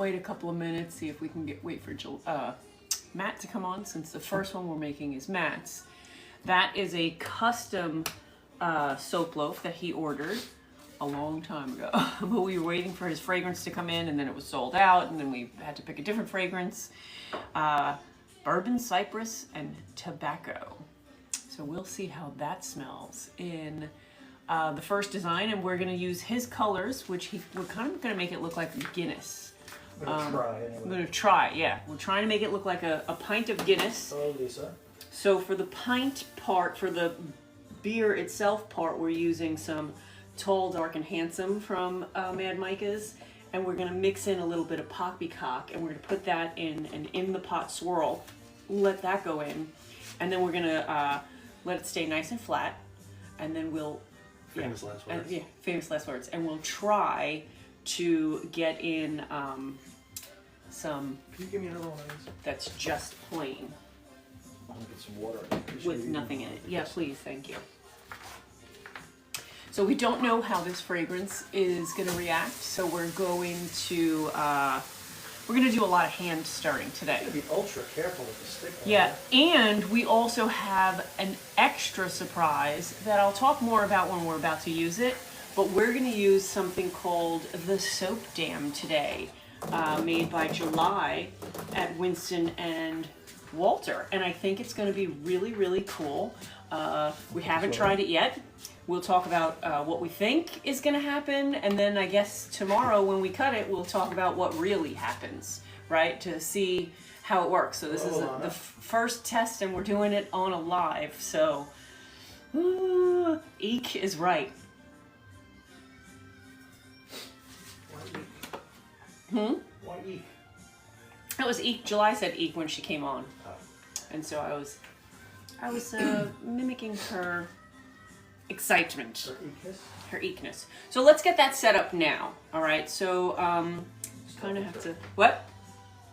wait a couple of minutes, see if we can wait for Matt to come on, since the first one we're making is Matt's. That is a custom soap loaf that he ordered a long time ago. But we were waiting for his fragrance to come in, and then it was sold out, and then we had to pick a different fragrance. Bourbon, cypress, and tobacco. So we'll see how that smells in the first design, and we're going to use his colors, which we're kind of going to make it look like Guinness. We're going to try anyway. We're going to try, yeah. We're trying to make it look like a pint of Guinness. Hello, Lisa. So for the pint part, for the beer itself part, we're using some Tall, Dark, and Handsome from Mad Micas. And we're going to mix in a little bit of poppycock, and we're going to put that in an in-the-pot swirl. Let that go in. And then we're going to let it stay nice and flat. And then we'll... Famous last words. Yeah, famous last words. And we'll try to get in some... Can you give me another one of these? That's just plain. I'm going to get some water. With nothing in it. Yeah, please, thank you. So we don't know how this fragrance is going to react, so we're going to do a lot of hand stirring today. You're going to be ultra careful with the stick. Yeah, and we also have an extra surprise that I'll talk more about when we're about to use it, but we're going to use something called the Soap Dam today, made by July at Winston and Walter, and I think it's going to be really, really cool. We haven't tried it yet. We'll talk about what we think is going to happen, and then I guess tomorrow when we cut it, we'll talk about what really happens, right, to see how it works. So this is the first test, and we're doing it on a live, so eek is right. Why eek? That was eek. July said eek when she came on, and so I was mimicking her excitement, her eekness. So let's get that set up now. All right. So kind of have to what?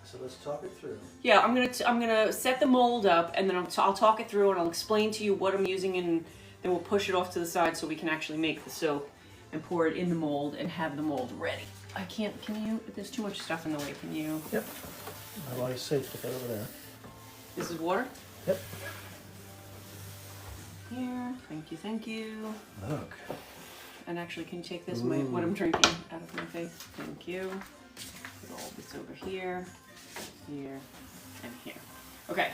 So let's talk it through. Yeah, I'm gonna set the mold up, and then I'll talk it through, and I'll explain to you what I'm using, and then we'll push it off to the side so we can actually make the soap and pour it in the mold and have the mold ready. I can't. Can you? There's too much stuff in the way. Can you? Yep. Well, it's safe to put over there. This is water. Yep. Here, thank you, thank you. Look. And actually, can you take this, what I'm drinking, out of my face? Thank you. Put all this over here, here, and here. Okay.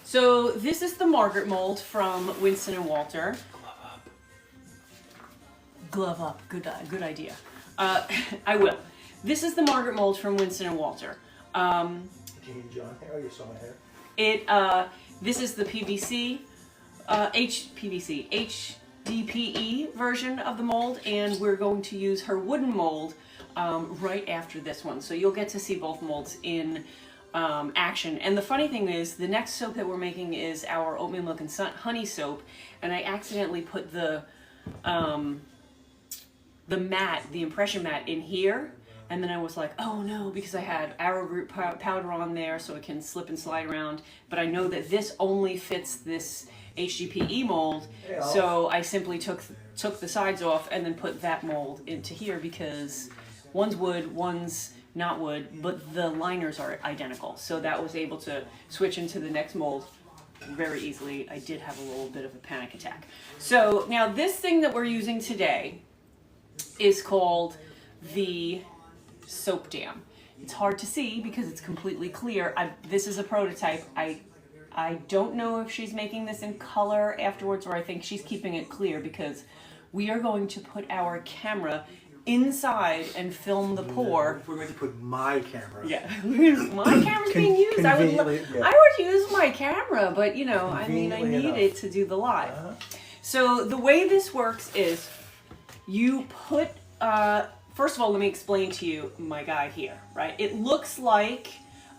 So this is the Margaret mold from Winston and Walter. Glove up. Glove up, good idea. I will. This is the Margaret mold from Winston and Walter. Did you need John hair? Oh, you saw my hair. This is the HDPE version of the mold, and we're going to use her wooden mold right after this one. So you'll get to see both molds in action. And the funny thing is, the next soap that we're making is our Oatmeal Milk Honey soap, and I accidentally put the impression mat in here. And then I was like, oh no, because I had arrowroot powder on there so it can slip and slide around. But I know that this only fits this HDPE mold. Yeah. So I simply took the sides off and then put that mold into here because one's wood, one's not wood, but the liners are identical. So that was able to switch into the next mold very easily. I did have a little bit of a panic attack. So now this thing that we're using today is called the Soap Dam. It's hard to see because it's completely clear. This is a prototype. I don't know if she's making this in color afterwards, or I think she's keeping it clear because we are going to put our camera inside and film the pour. We're going to put my camera. Yeah, my camera's being used. I would use my camera, but you know, I mean, I need it to do the live. So the way this works is you put. First of all, let me explain to you my guy here, right? It looks like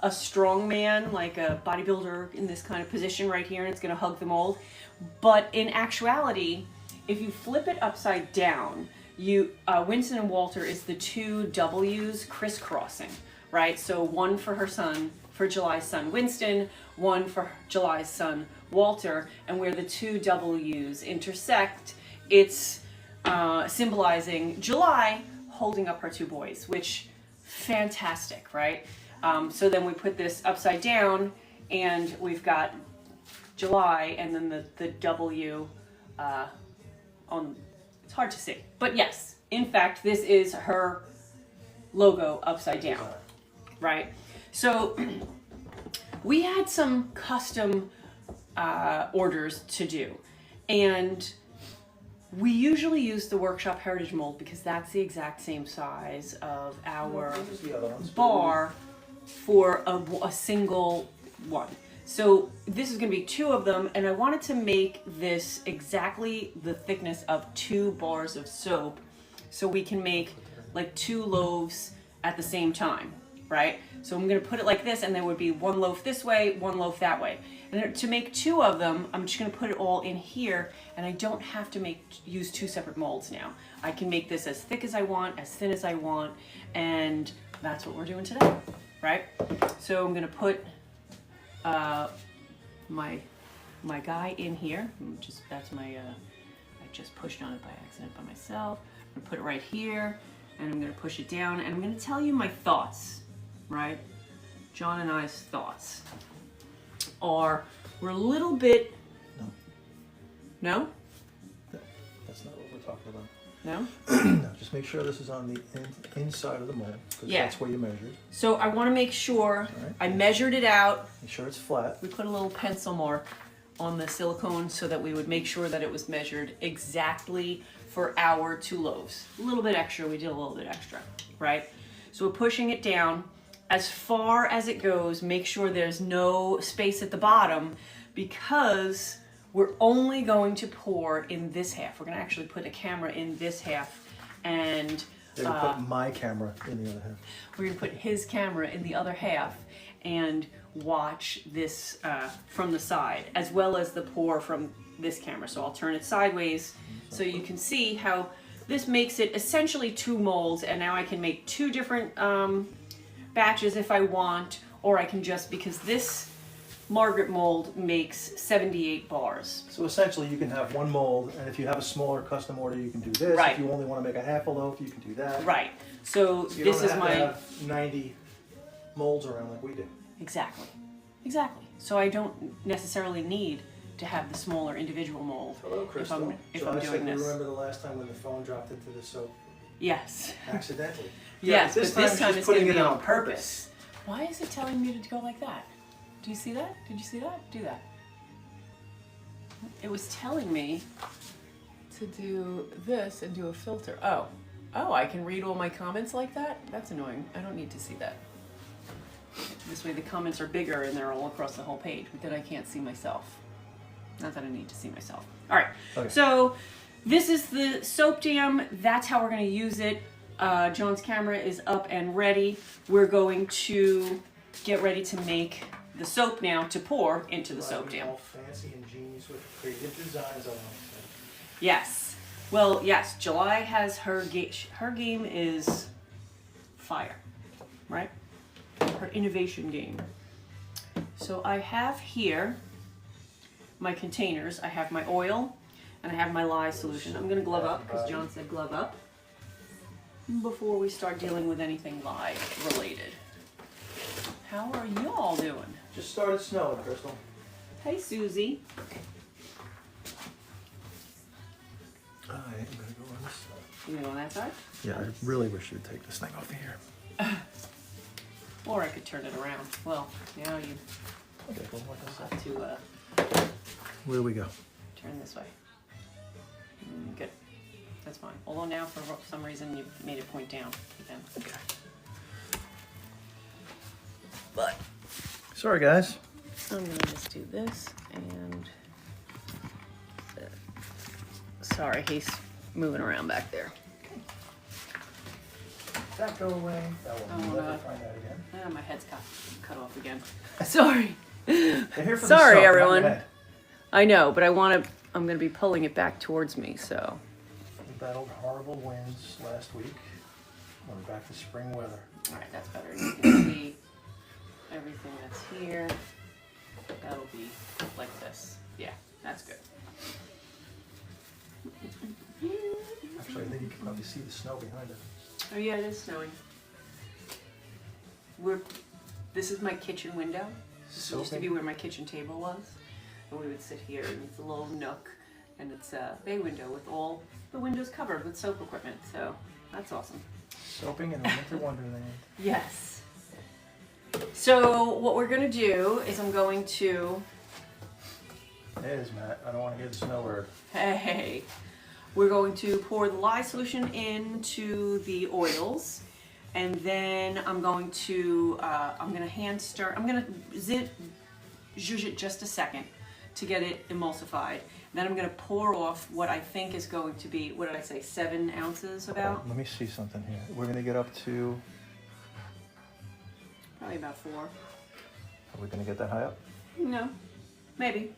a strong man, like a bodybuilder in this kind of position right here, and it's gonna hug the mold. But in actuality, if you flip it upside down, Winston and Walter is the two W's crisscrossing, right? So one for her son, for July's son Winston, one for July's son Walter, and where the two W's intersect, it's symbolizing July holding up her two boys, which fantastic, right? So then we put this upside down, and we've got July, and then the W on. It's hard to see, but yes, in fact, this is her logo upside down, right? So we had some custom orders to do, and we usually use the Workshop Heritage mold because that's the exact same size of our bar for a single one. So this is going to be 2 of them, and I wanted to make this exactly the thickness of 2 bars of soap so we can make like 2 loaves at the same time, right? So I'm going to put it like this, and there would be 1 loaf this way, 1 loaf that way. And to make 2 of them, I'm just going to put it all in here, and I don't have to use 2 separate molds now. I can make this as thick as I want, as thin as I want, and that's what we're doing today, right? So I'm going to put my guy in here. That's my I just pushed on it by accident by myself. I'm gonna put it right here, and I'm gonna push it down, and I'm gonna tell you my thoughts, right? John and I's thoughts are we're a little bit. No? That's not what we're talking about. No? No, just make sure this is on the inside of the mold, because Yeah. that's where you measured. So I want to make sure Right. I measured it out. Make sure it's flat. We put a little pencil mark on the silicone so that we would make sure that it was measured exactly for our 2 loaves. A little bit extra, we did a little bit extra, right? So we're pushing it down as far as it goes. Make sure there's no space at the bottom, because we're only going to pour in this half. We're going to actually put a camera in this half, and They would put my camera in the other half. we're going to put his camera in the other half and watch this from the side, as well as the pour from this camera. So I'll turn it sideways so you can see how this makes it essentially 2 molds, and now I can make 2 different batches if I want, or I can just, because this Margaret mold makes 78 bars. So essentially you can have 1 mold, and if you have a smaller custom order, you can do this. Right. If you only want to make a half a loaf, you can do that. Right. So So you this don't is have my... to have 90 molds around like we do. Exactly. Exactly. So I don't necessarily need to have the smaller individual mold Hello, Crystal. if I'm doing this. Remember the last time when the phone dropped into the soap Yes. accidentally? Yes, this but this time she's it's going putting to be it on purpose. Why is it telling me to go like that? Do you see that? Did you see that? Do that. It was telling me to do this and do a filter. Oh. Oh, I can read all my comments like that? That's annoying. I don't need to see that. This way the comments are bigger and they're all across the whole page, but then I can't see myself. Not that I need to see myself. All right. Okay. So this is the soap dam. That's how we're going to use it. John's camera is up and ready. We're going to get ready to make the soap now to pour into the soap dam. All fancy and genius with creative designs on it. Yes. Well, yes. July has her game. Her game is fire, right? Her innovation game. So I have here my containers. I have my oil and I have my lye solution. I'm going to glove up because John said glove up before we start dealing with anything lye related. How are y'all doing? Just started snowing, Crystal. Hey, Susie. I am going to go on this side. You go on that side? Yeah, I really wish you'd take this thing off of here. Or I could turn it around. Well, now you Okay, well, like I said. have to Where do we go? turn this way. Good. That's fine. Although now, for some reason, you made it point down again. Okay. But, sorry guys. I'm gonna just do this and sorry, he's moving around back there. That go away. That will Oh, never no. find that again. Ah, my head's cut off again. Sorry. They're here for Sorry, the soap, everyone. not the head. I know, but I'm gonna be pulling it back towards me, so. We battled horrible winds last week. We're back to spring weather. All right, that's better. You can see everything that's here. That'll be like this. Yeah, that's good. Actually, I think you can probably see the snow behind it. Oh yeah, it is snowing. This is my kitchen window. This used to be where my kitchen table was. And we would sit here, and it's a little nook, and it's a bay window with all the windows covered with soap equipment. So that's awesome. Soaping in a winter wonderland. Yes. So what we're gonna do is I'm going to. It is, Matt. I don't want to get the snow word. Hey, we're going to pour the lye solution into the oils, and then I'm going to hand stir. I'm gonna zhuzh it just a second to get it emulsified. Then I'm gonna pour off what I think is going to be, what did I say, 7 ounces about? Let me see something here. We're gonna get up to. Probably about 4. Are we gonna get that high up? No, maybe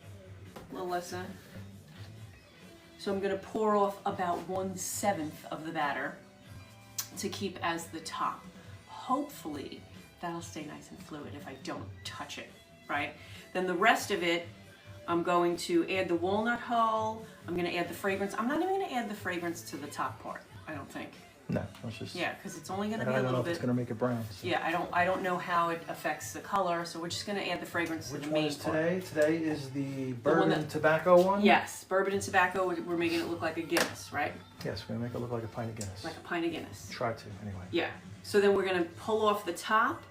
a little less than. So I'm gonna pour off about 1/7 of the batter to keep as the top. Hopefully that'll stay nice and fluid if I don't touch it, right? Then the rest of it, I'm going to add the walnut hull. I'm gonna add the fragrance. I'm not even gonna add the fragrance to the top part, I don't think. No, let's just. Yeah, because it's only gonna I be a don't know little if bit. it's gonna make it brown. So. Yeah, I don't know how it affects the color, so we're just gonna add the fragrance to Which the one main is part. today? Today is the one bourbon that- tobacco one? Yes, bourbon and tobacco, we're making it look like a Guinness, right? Yes, we're gonna make it look like a pint of Guinness. Like a pint of Guinness. Try to, anyway. Yeah. So then we're gonna pull off the top.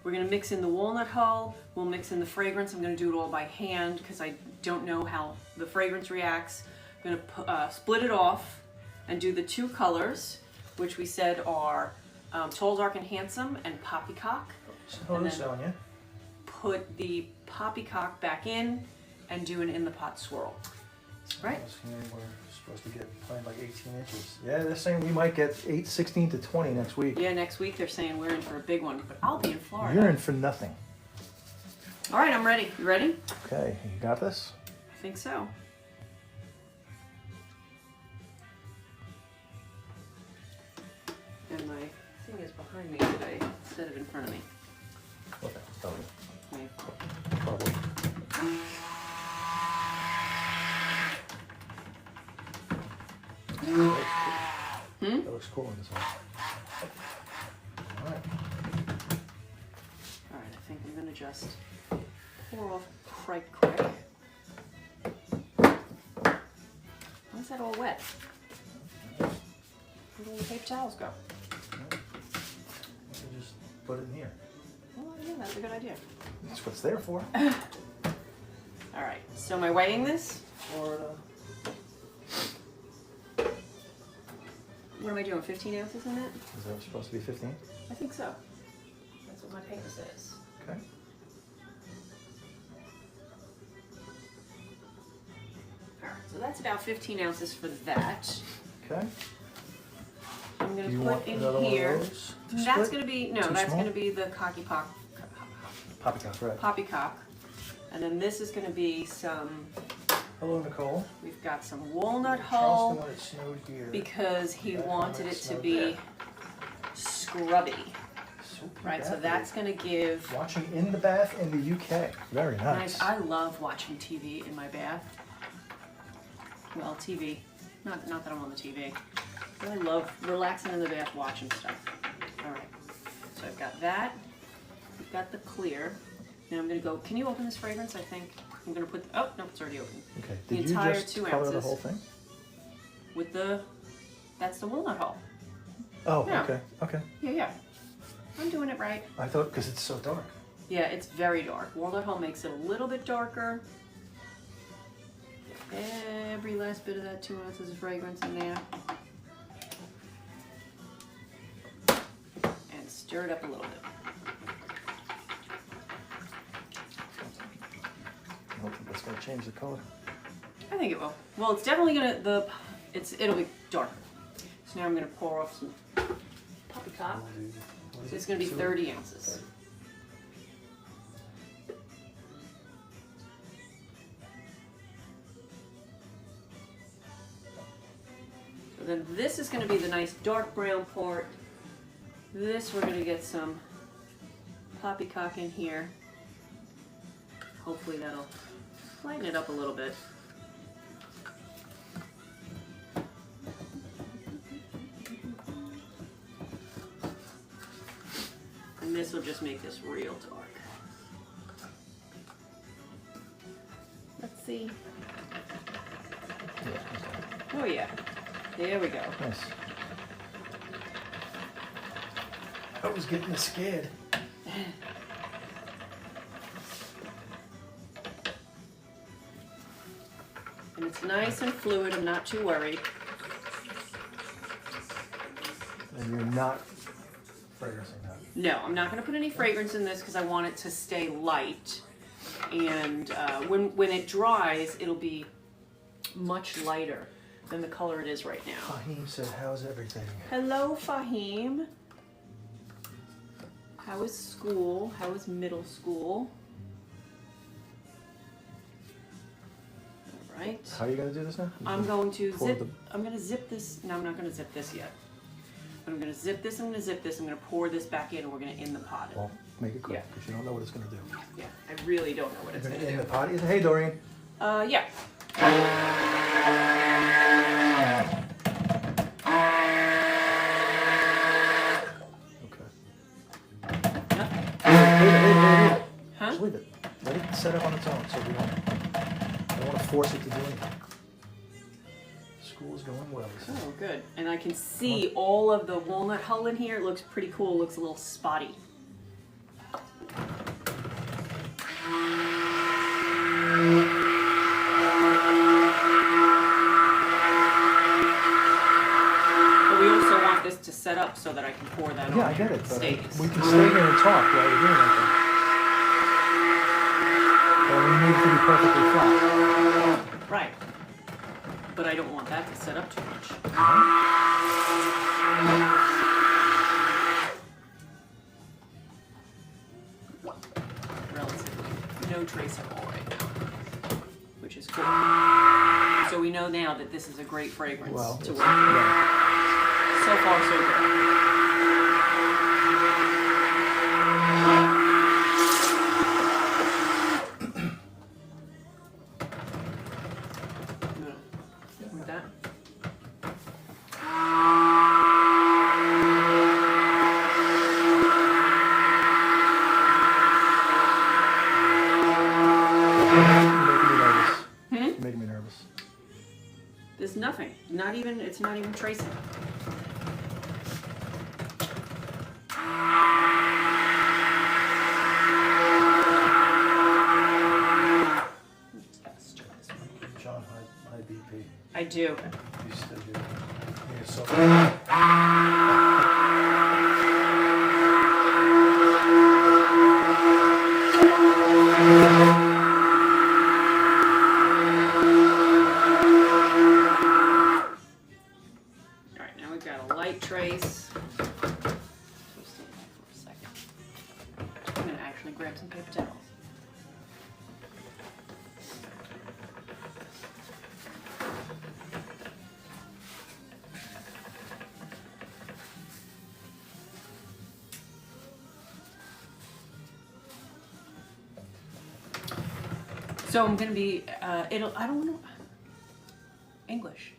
We're gonna mix in the walnut hull. We'll mix in the fragrance. I'm gonna do it all by hand because I don't know how the fragrance reacts. I'm gonna split it off and do the 2 colors, which we said are Tall, Dark, and Handsome and Poppycock. Oh, And this then- on you. Put the Poppycock back in and do an in the pot swirl. Right? We're supposed to get playing like 18 inches. Yeah, they're saying we might get 16 to 20 next week. Yeah, next week they're saying we're in for a big one, but I'll be in Florida. You're in for nothing. All right, I'm ready. You ready? Okay, you got this? I think so. And my thing is behind me today instead of in front of me. Okay, probably. Okay. Probably. That looks cool on this one. All right. All right, I think I'm gonna just pour off right quick. Why is that all wet? Where do all the paper towels go? You just put it in here. Well, yeah, that's a good idea. That's what it's there for. All right, so am I weighing this? Florida. What am I doing, 15 ounces in it? Is that supposed to be 15? I think so. That's what my paper says. Okay. All right, so that's about 15 ounces for that. Okay. I'm Do gonna you put want in another one of here. those to That's split? gonna be, no, Too that's small? gonna be the cocky pock, Poppycock, right. poppycock. And then this is gonna be some, Hello, Nicole. we've got some walnut Charleston hull when it snowed here. because he Back wanted when it it to snowed be there. scrubby, Soupy right? So bath that's day. gonna give, Watching In the Bath in the UK. Very nice. nice. I love watching TV in my bath. Well, TV, not that I'm on the TV. But I love relaxing in the bath watching stuff. All right, so I've got that. We've got the clear. Now I'm gonna go, can you open this fragrance? I think I'm gonna put, oh, no, it's already open. Okay. The Did you entire just 2 color the ounces. whole thing? With the, that's the walnut hull. Oh, Yeah. okay. Okay. Yeah. I'm doing it right. I thought because it's so dark. Yeah, it's very dark. Walnut hull makes it a little bit darker. Every last bit of that 2 ounces of fragrance in there. And stir it up a little bit. I don't think that's going to change the color. I think it will. Well, it's definitely gonna, it'll be darker. So now I'm gonna pour off some poppycock. What is So it's it? gonna be 2? 30 ounces. So then this is gonna be the nice dark brown part. This we're gonna get some poppycock in here. Hopefully that'll lighten it up a little bit. And this this will just make this real dark. Let's see. Oh yeah, there we go. Nice. I was getting scared. And it's nice and fluid, I'm not too worried. And you're not fragrancing that. No, I'm not going to put any fragrance in this because I want it to stay light. And when it dries, it'll be much lighter than the color it is right now. Fahim said, how's everything? Hello, Fahim. How is school? How is middle school? All right. How are you going to do this now? I'm going to Pour zip. the- I'm going to zip this. No, I'm not going to zip this yet. But I'm going to zip this. I'm going to zip this. I'm going to pour this back in, and we're going to in the pot. Well, make it quick, Yeah. because you don't know what it's going to do. Yeah, I really don't know what it's You're going going to to do. in the pot? Hey, Doreen. Yeah. Okay. Yep. Leave it. Huh? Just leave it. Let it set up on its own, so we don't want to force it to do anything. School is going well. So. Oh, good. And I can see all of the walnut hull in here. It looks pretty cool. It looks a little spotty. But we also want this to set up so that I can pour that on. Yeah, I get it. But Stays. we can stay here and talk while you're doing anything. But we need it to be perfectly flat. Right. But I don't want that to set up too much. Relatively. No trace at all right now. Which is cool. So we know now that this is a great fragrance Well, to it's- work with. yeah. So far, so good. With that. You're making me nervous. There's nothing. Not even. It's not even tracing. Let's try this one. John, high BP. I do. You still do. You're so All right, now we've got a light trace. So stand back for a second. I'm gonna actually grab some paper towels. So I'm gonna be, I don't know, English.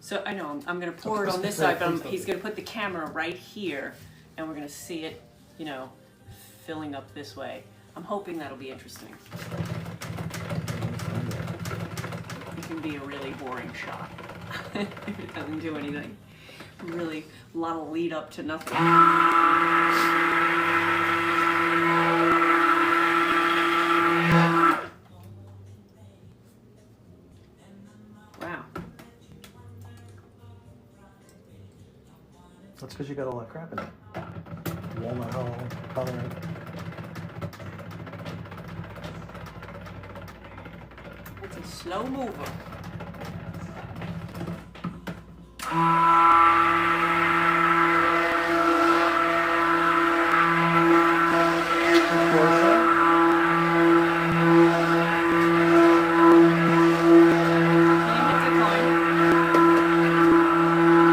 So I know, I'm gonna pour it on this side, but he's gonna put the camera right here, and we're gonna see it, you know, filling up this way. I'm hoping that'll be interesting. It can be a really boring shot. If it doesn't do anything. Really, a lot of lead up to nothing. Wow. That's because you got all that crap in it. Walnut hull, coloring. It's a slow mover.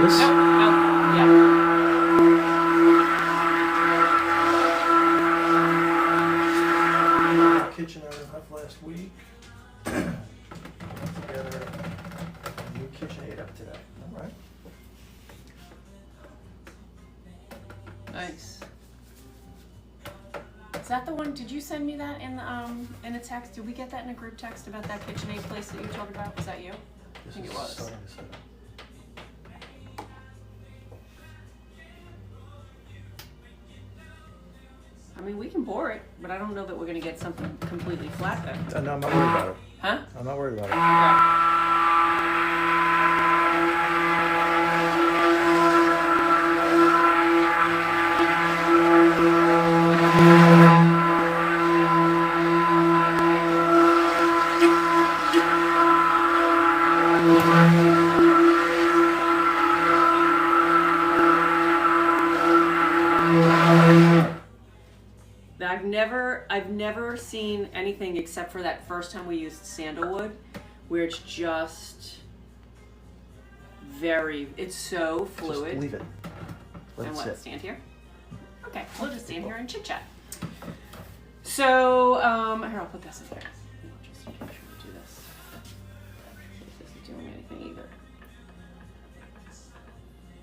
This, kitchen I left last week. Together, a new KitchenAid up today. All right. Is that the one? Did you send me that in a text? Did we get that in a group text about that KitchenAid place that you talked about? Was that you? I think it was. Starting to set up. I mean, we can bore it, but I don't know that we're gonna get something completely flat then. No, I'm not worried about it. Huh? I'm not worried about it. Okay. I've never seen anything except for that first time we used sandalwood, where it's just it's so fluid. Just leave it. Let And it what, sit. stand here? Okay, we'll just stand here and chit chat. So, here, I'll put this in here. Just make sure we do this. This isn't doing anything either.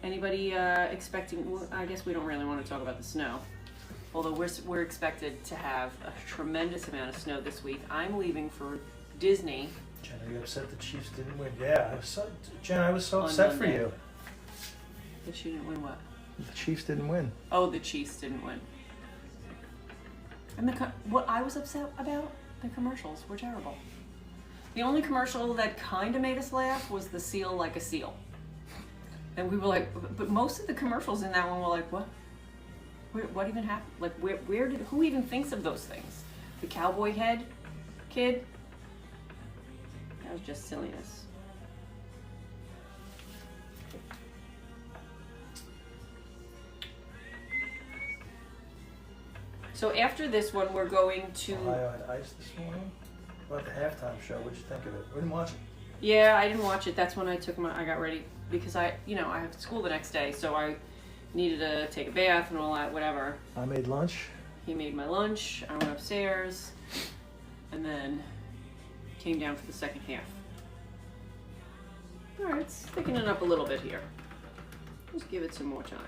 Anybody expecting, well, I guess we don't really want to talk about the snow. Although we're expected to have a tremendous amount of snow this week. I'm leaving for Disney. Jen, are you upset the Chiefs didn't win? Yeah, Jen, I was so On upset for Monday. you. That she didn't win what? The Chiefs didn't win. Oh, the Chiefs didn't win. And what I was upset about, the commercials were terrible. The only commercial that kind of made us laugh was the seal like a seal. And we were like, but most of the commercials in that one were like, what? What even happened? Like, who even thinks of those things? The cowboy head kid? That was just silliness. So after this one, we're going to... Ohio had ice this morning. About the halftime show, what'd you think of it? We didn't watch it. Yeah, I didn't watch it. That's when I got ready because I have school the next day, so I needed to take a bath and all that, whatever. I made lunch. He made my lunch. I went upstairs, and then came down for the second half. All right, it's thickening up a little bit here. Just give it some more time.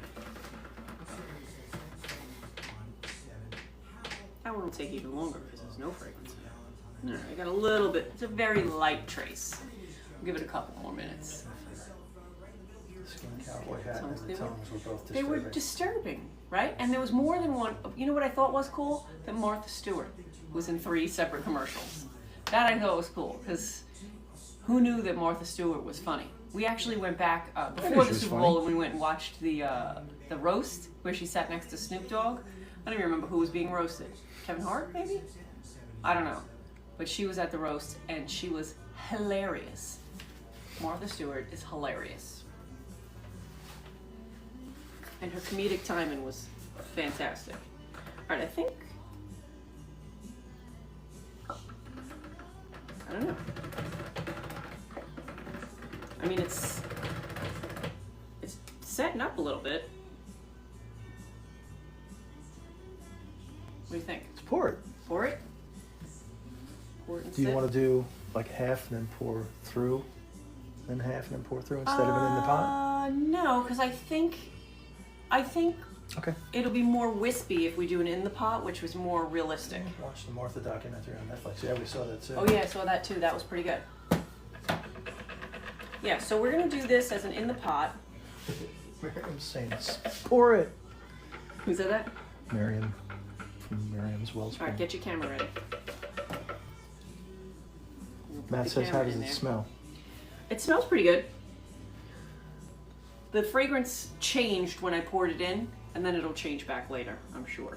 That one will take even longer because there's no fragrance. All right, I got a little bit. It's a very light trace. I'll give it a couple more minutes. Skin cowboy hat and the tongues were both disturbing. They were disturbing, right? And there was more than one. You know what I thought was cool? That Martha Stewart was in 3 separate commercials. That I thought was cool because who knew that Martha Stewart was funny? We actually went back before the Super Bowl and we went and watched the roast where she sat next to Snoop Dogg. I don't even remember who was being roasted. Kevin Hart, maybe? I don't know. But she was at the roast and she was hilarious. Martha Stewart is hilarious. And her comedic timing was fantastic. All right, I think... I don't know. I mean, it's setting up a little bit. What do you think? Let's pour it. Pour it? Pour it and Do you sip? want to do like half and then pour through, then half and then pour through instead of it in the pot? No, because I think Okay. it'll be more wispy if we do it in the pot, which was more realistic. Watch the Martha documentary on Netflix. Yeah, we saw that too. Oh yeah, I saw that too. That was pretty good. Yeah, so we're gonna do this as an in the pot. Miriam's saying, pour it. Who said that? Miriam from Miriam's All Wellspring. right, get your camera ready. We'll put Matt the says, how camera does in it there. smell? It smells pretty good. The fragrance changed when I poured it in, and then it'll change back later, I'm sure.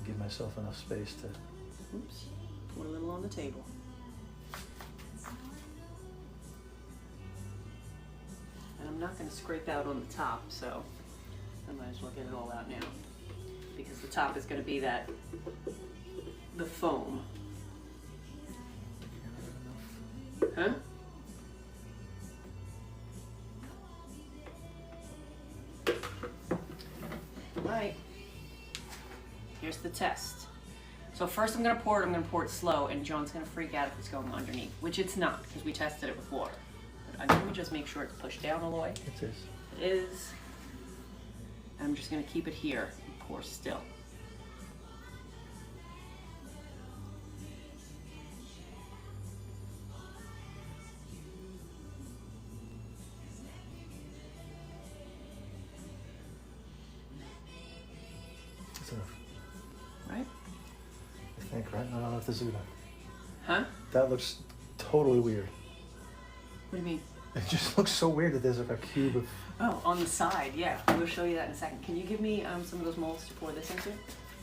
Give myself enough space to... Oops, pour a little on the table. And I'm not going to scrape out on the top, so I might as well get it all out now. Because the top is going to be the foam. Huh? Alright. Here's the test. So first I'm going to pour it slow, and John's going to freak out if it's going underneath, which it's not, because we tested it with water. But I'm going to just make sure it's pushed down all the way. It is. It is. I'm just gonna keep it here and pour still. That's enough. Right? I think, right? I don't know if this is gonna. Huh? That looks totally weird. What do you mean? It just looks so weird that there's like a cube of. Oh, on the side, yeah. We'll show you that in a second. Can you give me some of those molds to pour this into?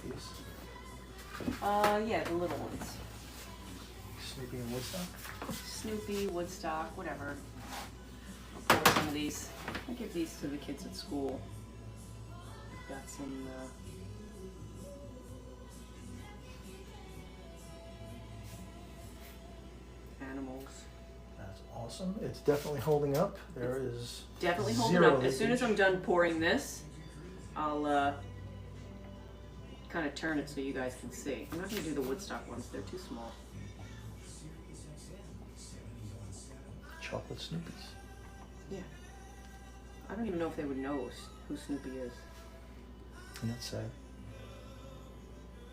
These Yeah, the little ones. Snoopy and Woodstock. Snoopy, Woodstock, whatever. I'll pour some of these. I'll give these to the kids at school. I've got some. Animals. That's awesome. It's definitely holding up. There is Definitely holding zero up. As soon as I'm done pouring this, I'll kind of turn it so you guys can see. I'm not going to do the Woodstock ones. They're too small. Chocolate Snoopies. Yeah. I don't even know if they would know who Snoopy is. And that's sad.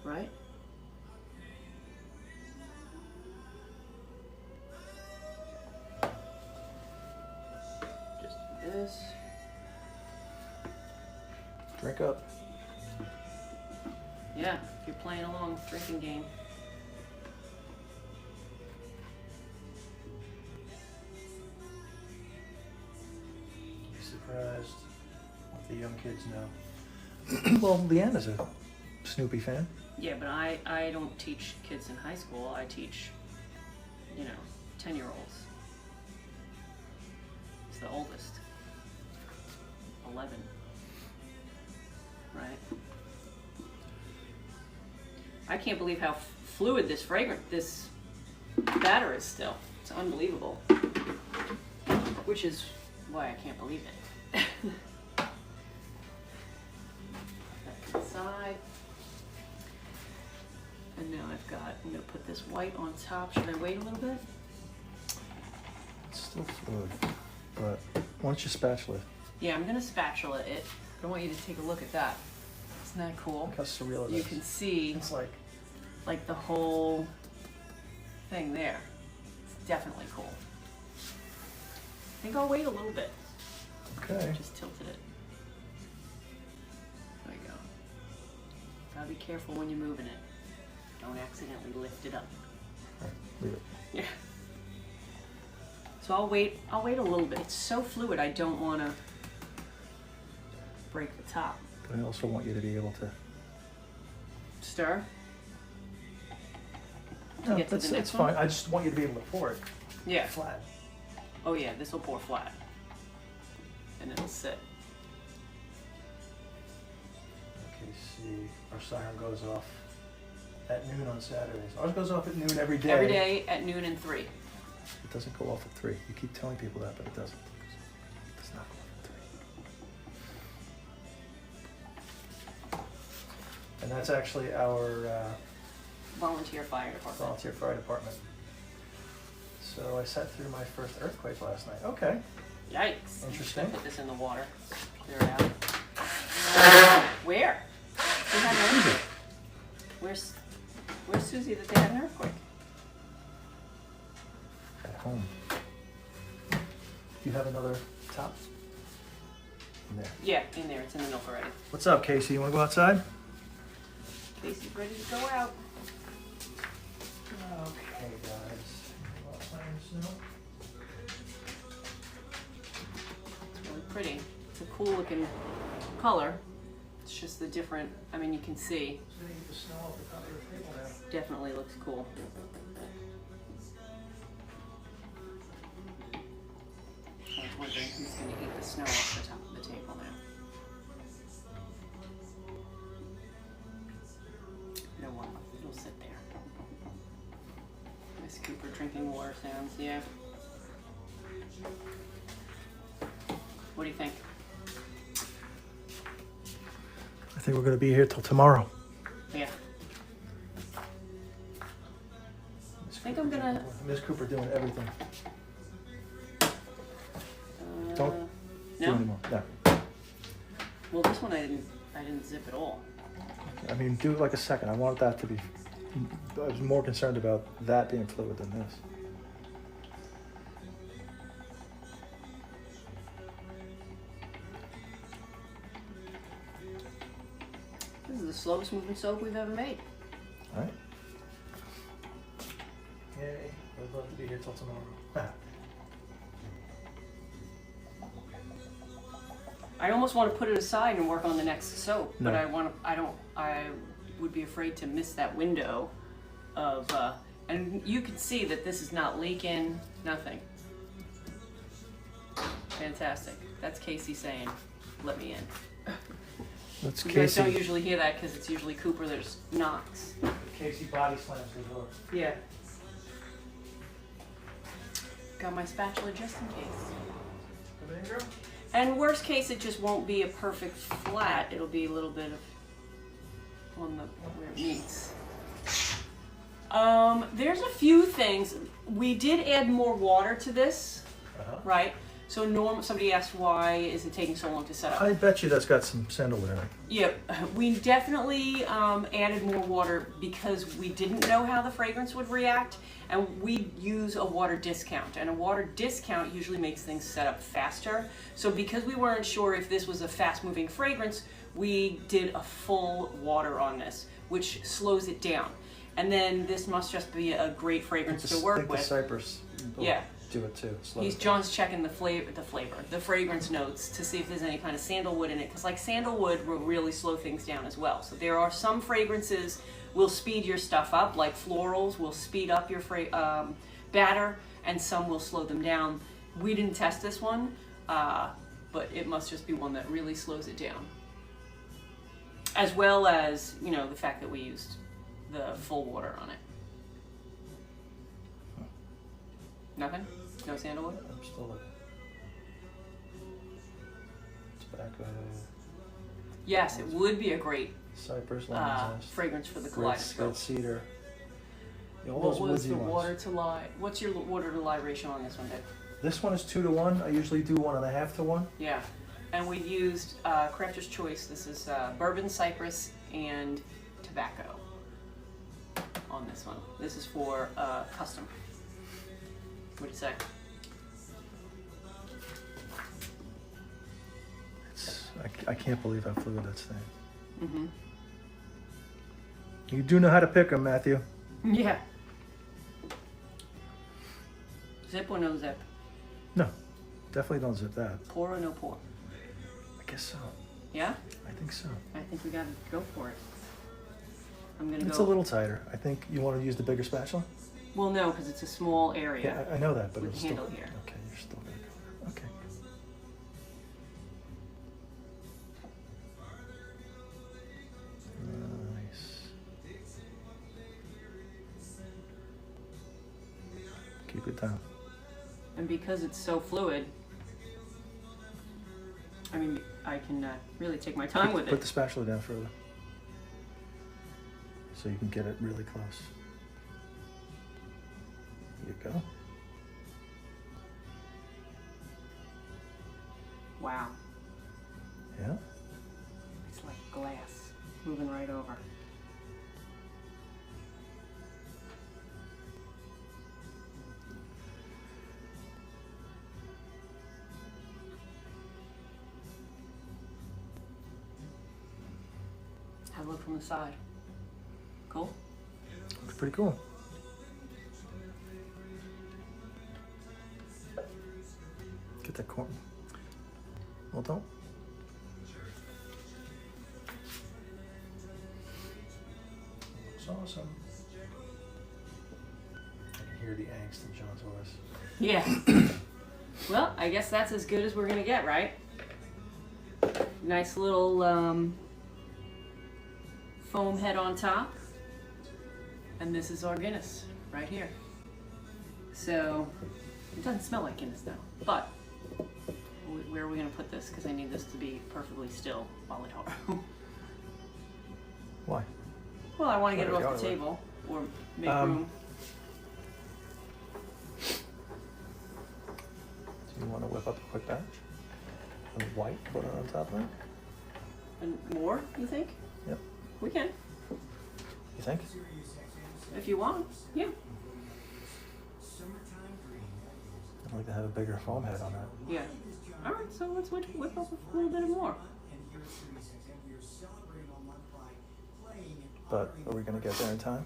Right? Just do this. Drink up. Yeah, if you're playing along drinking game. Be surprised what the young kids know. Well, Leanna's a Snoopy fan. Yeah, but I don't teach kids in high school. I teach, 10-year-olds. It's the oldest. 11. Right? I can't believe how fluid this batter is still. It's unbelievable. Which is why I can't believe it. That side. And now I'm gonna put this white on top. Should I wait a little bit? It's still fluid, but why don't you spatula it? Yeah, I'm gonna spatula it. I want you to take a look at that. Isn't that cool? Look how surreal it You is. can see It's like the whole thing there. It's definitely cool. I think I'll wait a little bit. okay. Just tilted it. There you go. Gotta be careful when you're moving it. Don't accidentally lift it up. All right, leave it. Yeah. So I'll wait a little bit. It's so fluid I don't wanna break the top. But I also want you to be able to. Stir. No, get to that's the next fine. one? I just want you to be able to pour it Yeah. flat. Oh yeah, this will pour flat. And it'll sit. Okay, see, our siren goes off at noon on Saturdays. Ours goes off at noon every day. Every day at noon and 3. It doesn't go off at 3. You keep telling people that, but it doesn't. It does not go off at 3. And that's actually our Volunteer fire department. volunteer fire department. So I sat through my first earthquake last night. Okay. Yikes. Interesting. Put this in the water. Clear it out. Where? They had an earthquake. Where's Susie that they had an earthquake? At home. Do you have another top? In there. Yeah, in there. It's in the milk already. What's up, Casey? You want to go outside? Casey's ready to go out. Okay, guys. Well, playing snow. It's really pretty. It's a cool looking color. It's just the different, you can see. So you get the snow off the top of the table now. Definitely looks cool. I was wondering who's going to eat the snow off the top of the table now. No one. It'll sit there. Miss Cooper drinking water sounds, yeah. What do you think? I think we're going to be here till tomorrow. Yeah. Think I'm gonna- Miss Cooper doing everything. Don't do No? anymore. No. Well, this one I didn't zip at all. I mean, do it like a second. I want that to be. I was more concerned about that being fluid than this. This is the slowest moving soap we've ever made. All right. Yay! I'd love to be here till tomorrow. I almost want to put it aside and work on the next soap, but No. I would be afraid to miss that window of, and you can see that this is not leaking, nothing. Fantastic. That's Casey saying, let me in. That's You guys don't Casey. usually hear that because it's usually Cooper that knocks. Casey body slams the door. Yeah. Got my spatula just in case. Come in, girl. And worst case, it just won't be a perfect flat. It'll be a little bit of on the where it meets. There's a few things. We did add more water to this, right? So somebody asked why is it taking so long to set up? I bet you that's got some sandalwood in it. Yeah, we definitely added more water because we didn't know how the fragrance would react, and we use a water discount, and a water discount usually makes things set up faster. So because we weren't sure if this was a fast-moving fragrance, we did a full water on this, which slows it down. And then this must just be a great fragrance to work with. The cypress. Yeah. Do it too. Slow it down. John's checking the fragrance notes to see if there's any kind of sandalwood in it, because like sandalwood will really slow things down as well. So there are some fragrances will speed your stuff up, like florals will speed up your batter, and some will slow them down. We didn't test this one, but it must just be one that really slows it down. As well as, you know, the fact that we used the full water on it. Nothing? No sandalwood? I'm still looking. Tobacco, Yes, it would be a great cypress, lemon zest, fragrance for the red kaleidoscope. cedar. Yeah, all What those was woodsy the ones. water to lye? What's your water to lye ratio on this one, Dave? This one is 2-to-1. I usually do 1.5 to 1. Yeah, and we used Crafter's Choice. This is bourbon, cypress, and tobacco on this one. This is for custom. What do you say? I can't believe how fluid that's staying. Mm-hmm. You do know how to pick them, Matthew. Yeah. Zip or no zip? No, definitely don't zip that. Pour or no pour? I guess so. Yeah? I think so. I think we gotta go for it. I'm gonna It's go. a little tighter. I think you want to use the bigger spatula? Well, no, because it's a small area. Yeah, I know that, but We it's can still... handle here. Okay, you're still going to go. Okay. Nice. Keep it down. And because it's so fluid, I mean, I can really take my time with Put it. the spatula down further. So you can get it really close. There you go. Wow, Yeah? it's like glass moving right over. Have a look from the side. Cool? Looks pretty cool. Get that corn. Well, don't. It's awesome. I can hear the angst in John's voice. Yeah. Well, I guess that's as good as we're gonna get, right? Nice little foam head on top. And this is our Guinness right here. So, it doesn't smell like Guinness though, but where are we gonna put this? Because I need this to be perfectly still while it Why? Well, I want to get it There we off the go. table or make room. Do you want to whip up a quick batch of white, put it on top of it? And more, you think? Yep. We can. You think? If you want, yeah. I'd like to have a bigger foam head on that. Yeah. All right, so let's whip up a little bit more. But are we going to get there in time?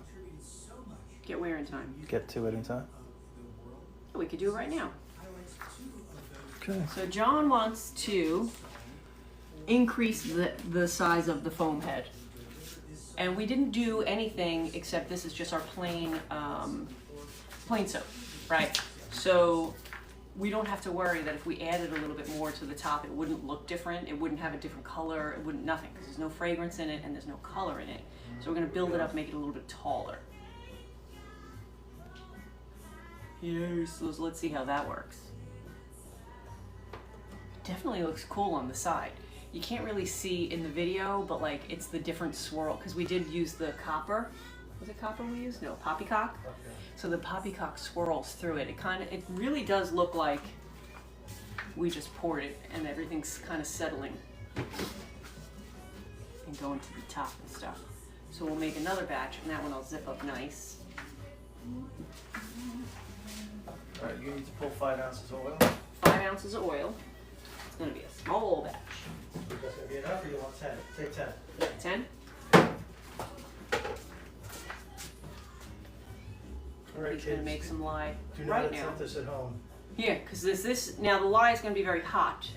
Get where in time? Get to it in time? We could do it right now. Okay. So John wants to increase the size of the foam head. And we didn't do anything except this is just our plain soap, right? So we don't have to worry that if we added a little bit more to the top, it wouldn't look different. It wouldn't have a different color. It wouldn't nothing because there's no fragrance in it and there's no color in it. So we're going to build it up, make it a little bit taller. Yes, so let's see how that works. Definitely looks cool on the side. You can't really see in the video, but like it's the different swirl because we did use the copper. Was it copper we used? No, poppycock. Okay. So the poppycock swirls through it. It really does look like we just poured it and everything's kind of settling and going to the top and stuff. So we'll make another batch and that one I'll zip up nice. All right, you need to pull 5 ounces of oil. 5 ounces of oil. It's going to be a small batch. That's going to be enough or you want 10? Take 10. 10? All right, He's going to make some lye do not right now. attempt this at home. Yeah, because now the lye is going to be very hot.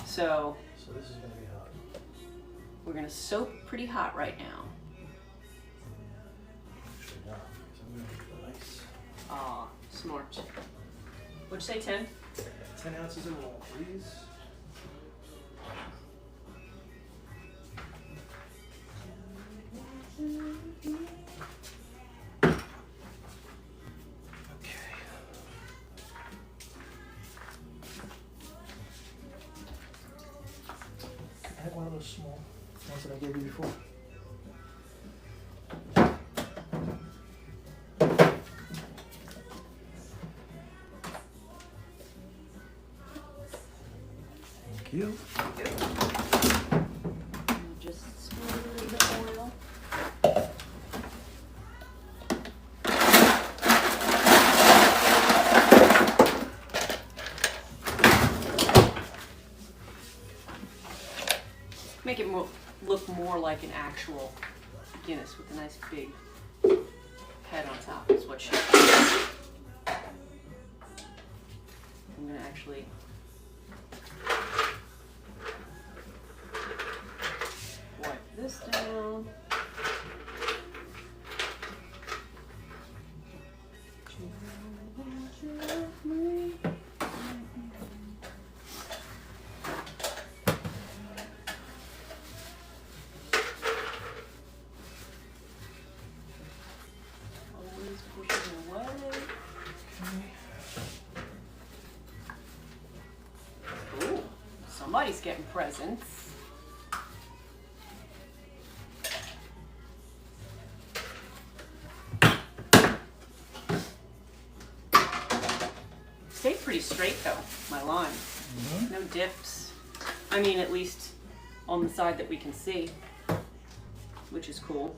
So this is going to be hot. We're going to soak pretty hot right now. Actually not, because I'm going to make it nice. Ah, smart. What'd you say, 10? 10 ounces of oil, please. I have one of those small ones that I gave you before. Thank you. Just spread a little bit of oil. Make it look more like an actual Guinness with a nice big head on top is what she I'm going to actually wipe this down. Always pushing away. Ooh, somebody's getting presents. Stayed pretty straight though, my line. Mm-hmm. No dips. I mean, at least on the side that we can see, which is cool.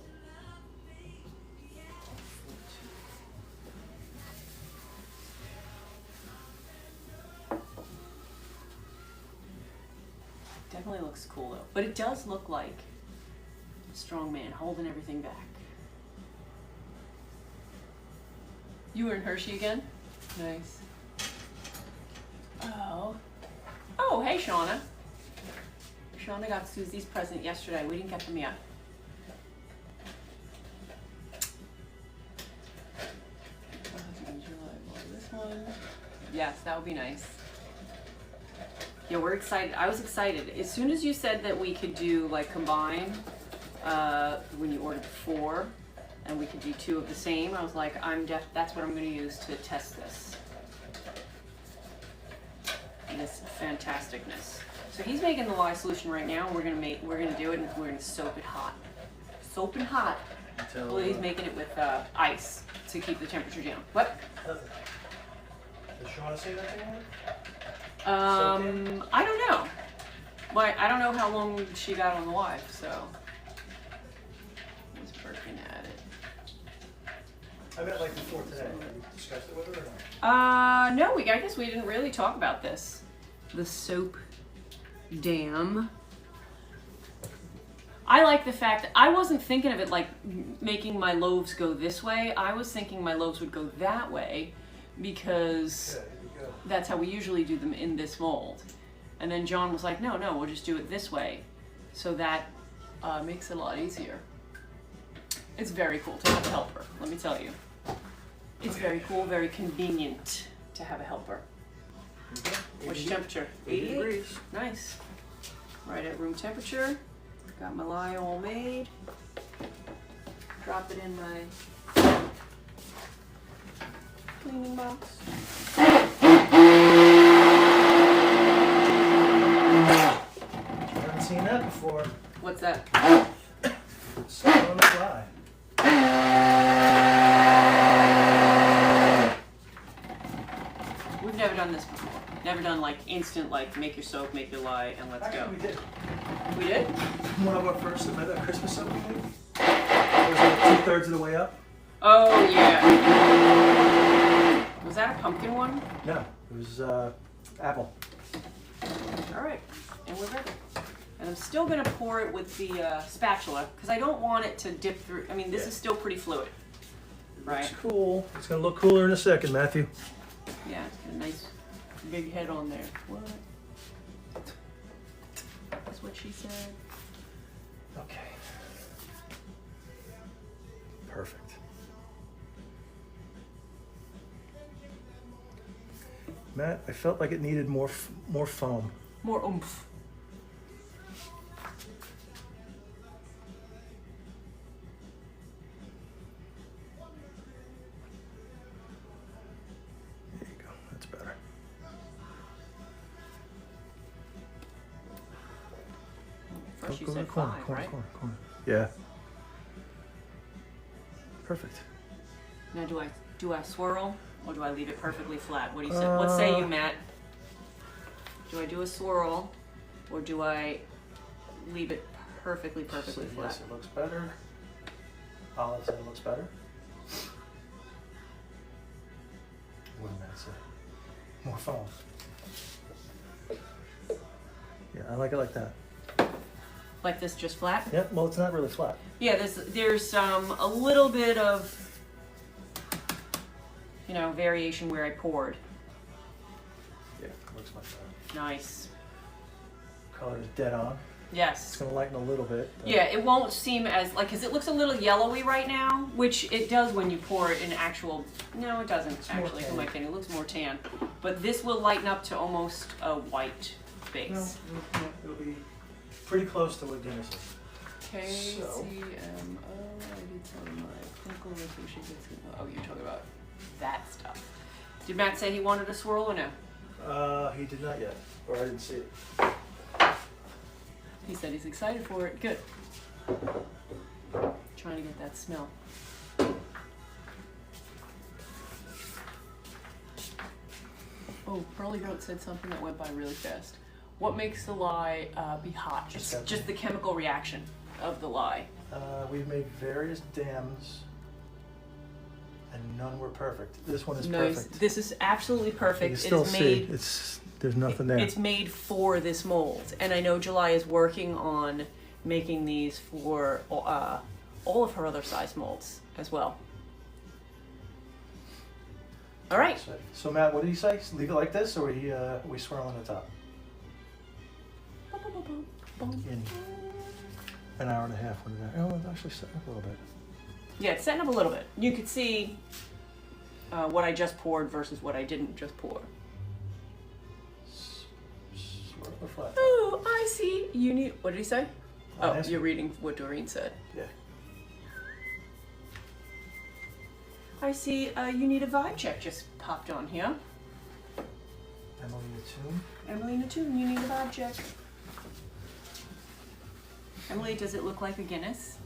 Definitely looks cool though, but it does look like a strong man holding everything back. You were in Hershey again? Nice. Oh, hey Shauna. Shauna got Susie's present yesterday. We didn't get them yet. This one. Yes, that would be nice. Yeah, we're excited. I was excited. As soon as you said that we could do like combine, when you ordered 4, and we could do 2 of the same, I was like, that's what I'm going to use to test this. This fantasticness. So he's making the lye solution right now. We're gonna do it, and we're gonna soap it hot. Soap and hot. Well, he's making it with ice to keep the temperature down. What? Does Shauna say that thing? I don't know. But I don't know how long she got on the wife, so I was working at it. I meant like before today. Have you discussed it with her or not? No, I guess we didn't really talk about this. The soap dam. I like the fact that I wasn't thinking of it like making my loaves go this way. I was thinking my loaves would go that way because that's how we usually do them in this mold. And then John was like, no, we'll just do it this way. So that makes it a lot easier. It's very cool to have a helper, let me tell you. It's very cool, very convenient to have a helper. What's your temperature? 80 degrees. Nice. Right at room temperature. Got my lye all made. Drop it in my cleaning box. Haven't seen that before. What's that? Swirl on the fly. We've never done this before. Never done like instant, like make your soap, make your lye, and let's Actually, go. we did. We did? One of our first Christmas soap we made. It was like 2/3 of the way up. Oh yeah. Was that a pumpkin one? No, it was apple. All right, and we're ready. And I'm still gonna pour it with the spatula because I don't want it to dip through. I mean, this is still pretty fluid, right? It's cool. It's gonna look cooler in a second, Matthew. Yeah, it's got a nice big head on there. What? That's what she said. Okay. Perfect. Matt, I felt like it needed more foam. More oomph. There you go. That's better. First you Go to said the corner, 5, corner, right? corner. Yeah. Perfect. Now do I swirl or do I leave it perfectly flat? What do you say? What say you, Matt? Do I do a swirl or do I leave it perfectly So, flat? yes, it looks better. Olive said it looks better. What did Matt say? More foam. Yeah, I like it like that. Like this, just flat? Yeah, well, it's not really flat. Yeah, there's a little bit of, variation where I poured. Yeah, it looks much better. Nice. Color is dead on. It's Yes. gonna lighten a little bit. But Yeah, it won't seem as, because it looks a little yellowy right now, which it does when you pour it in actual, no, it doesn't more actually, in tan. my opinion. It looks more tan. But this will lighten up to almost a white No, base. it'll be pretty close to what Guinness is. KCMO, I did tell my clinical resolution. Oh, you're talking about that stuff. Did Matt say he wanted a swirl or no? He did not yet, or I didn't see it. He said he's excited for it. Good. Trying to get that smell. Oh, Pearly Goat said something that went by really fast. What makes the lye be hot? Just the chemical reaction of the lye. We've made various dams, and none were perfect. This one is Nice. perfect. This is absolutely perfect. You It still is see made. there's nothing there. It's made for this mold, and I know July is working on making these for all of her other size molds as well. All right. So Matt, what did he say? Leave it like this, or we swirl on the top? In an hour and a half. What did that? Oh, it's actually setting up a little bit. Yeah, it's setting up a little bit. You could see what I just poured versus what I didn't just pour. Swirl the flat. Oh, I see. You need. What did he say? Oh, Yes. you're reading what Doreen said. Yeah. I see. You need a vibe check. Just popped on here. Emily Tune. Emily Natoon, you need a vibe check. Emily, does it look like a Guinness?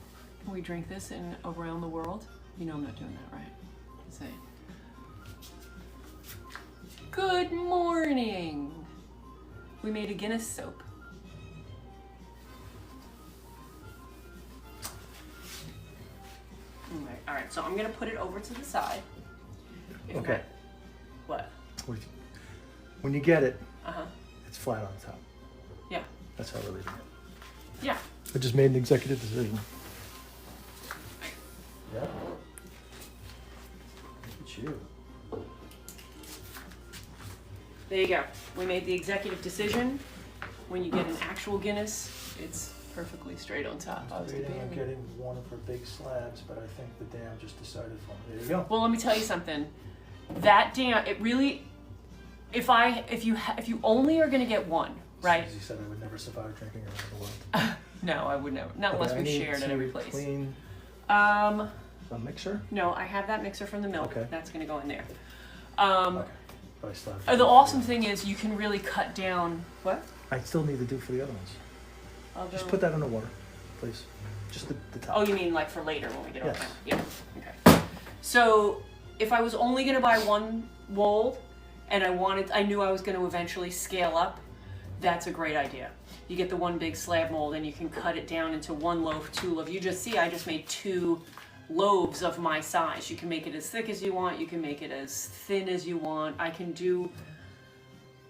Can we drink this in around the world? You know I'm not doing that, right? Say. Good morning. We made a Guinness soap. right, so I'm gonna put it over to the side. If Okay. not- what? When you get it, Uh-huh. it's flat on top. Yeah. That's how we're leaving it. Yeah. I just made an executive decision. Yeah. Look at you. There you go. We made the executive decision. When you get an actual Guinness, it's perfectly straight on top. I was Debating on debating. getting one of her big slabs, but I think the dam just decided for me. There you go. Well, let me tell you something. That damn, it really. If you only are gonna get one, right? As you said, I would never survive drinking around the world. No, I would never. Not unless Okay, we I need shared at to every place. Clean Um, a mixer. no, I have that mixer from the milk. Okay. That's gonna go in there. Okay. But I still have to The do awesome it. thing is you can really cut down. What? I still need to do for the other ones. I'll Just go- put that in the water, please. Just the top. Oh, you mean like for later when we get Yes. on camera? Yeah. Okay. So if I was only gonna buy one mold, and I knew I was gonna eventually scale up, that's a great idea. You get the one big slab mold and you can cut it down into one loaf, two loaf. You just see, I just made 2 loaves of my size. You can make it as thick as you want. You can make it as thin as you want. I can do.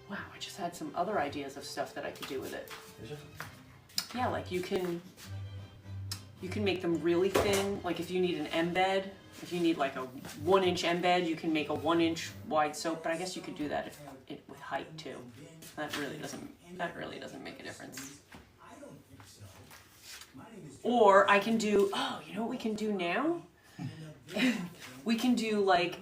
Wow, I just had some other ideas of stuff that I could do with it. Is it? Yeah, like you can make them really thin. Like if you need an embed, if you need like a 1-inch embed, you can make a 1-inch wide soap. But I guess you could do that with height too. That really doesn't make a difference. Or I can do. Oh, you know what we can do now? We can do like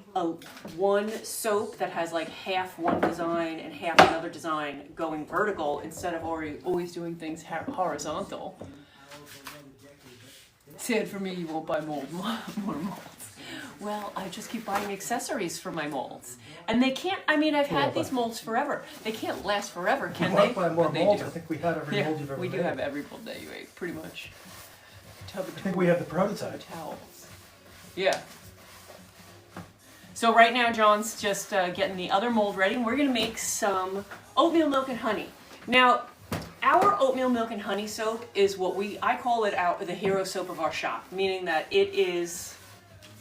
one soap that has like half one design and half another design going vertical instead of always doing things horizontal. Sad for me, you won't buy more molds. Well, I just keep buying accessories for my molds. And they can't, I mean, I've had these molds forever. They can't last forever, can You they? might buy more But they molds. do. I think we had every mold you've ever we made. do have every mold that you ate, pretty much. I think we have the prototype. Towels. Yeah. So right now, John's just getting the other mold ready, and we're gonna make some oatmeal milk and honey. Now, our oatmeal milk and honey soap is what I call it the hero soap of our shop, meaning that it is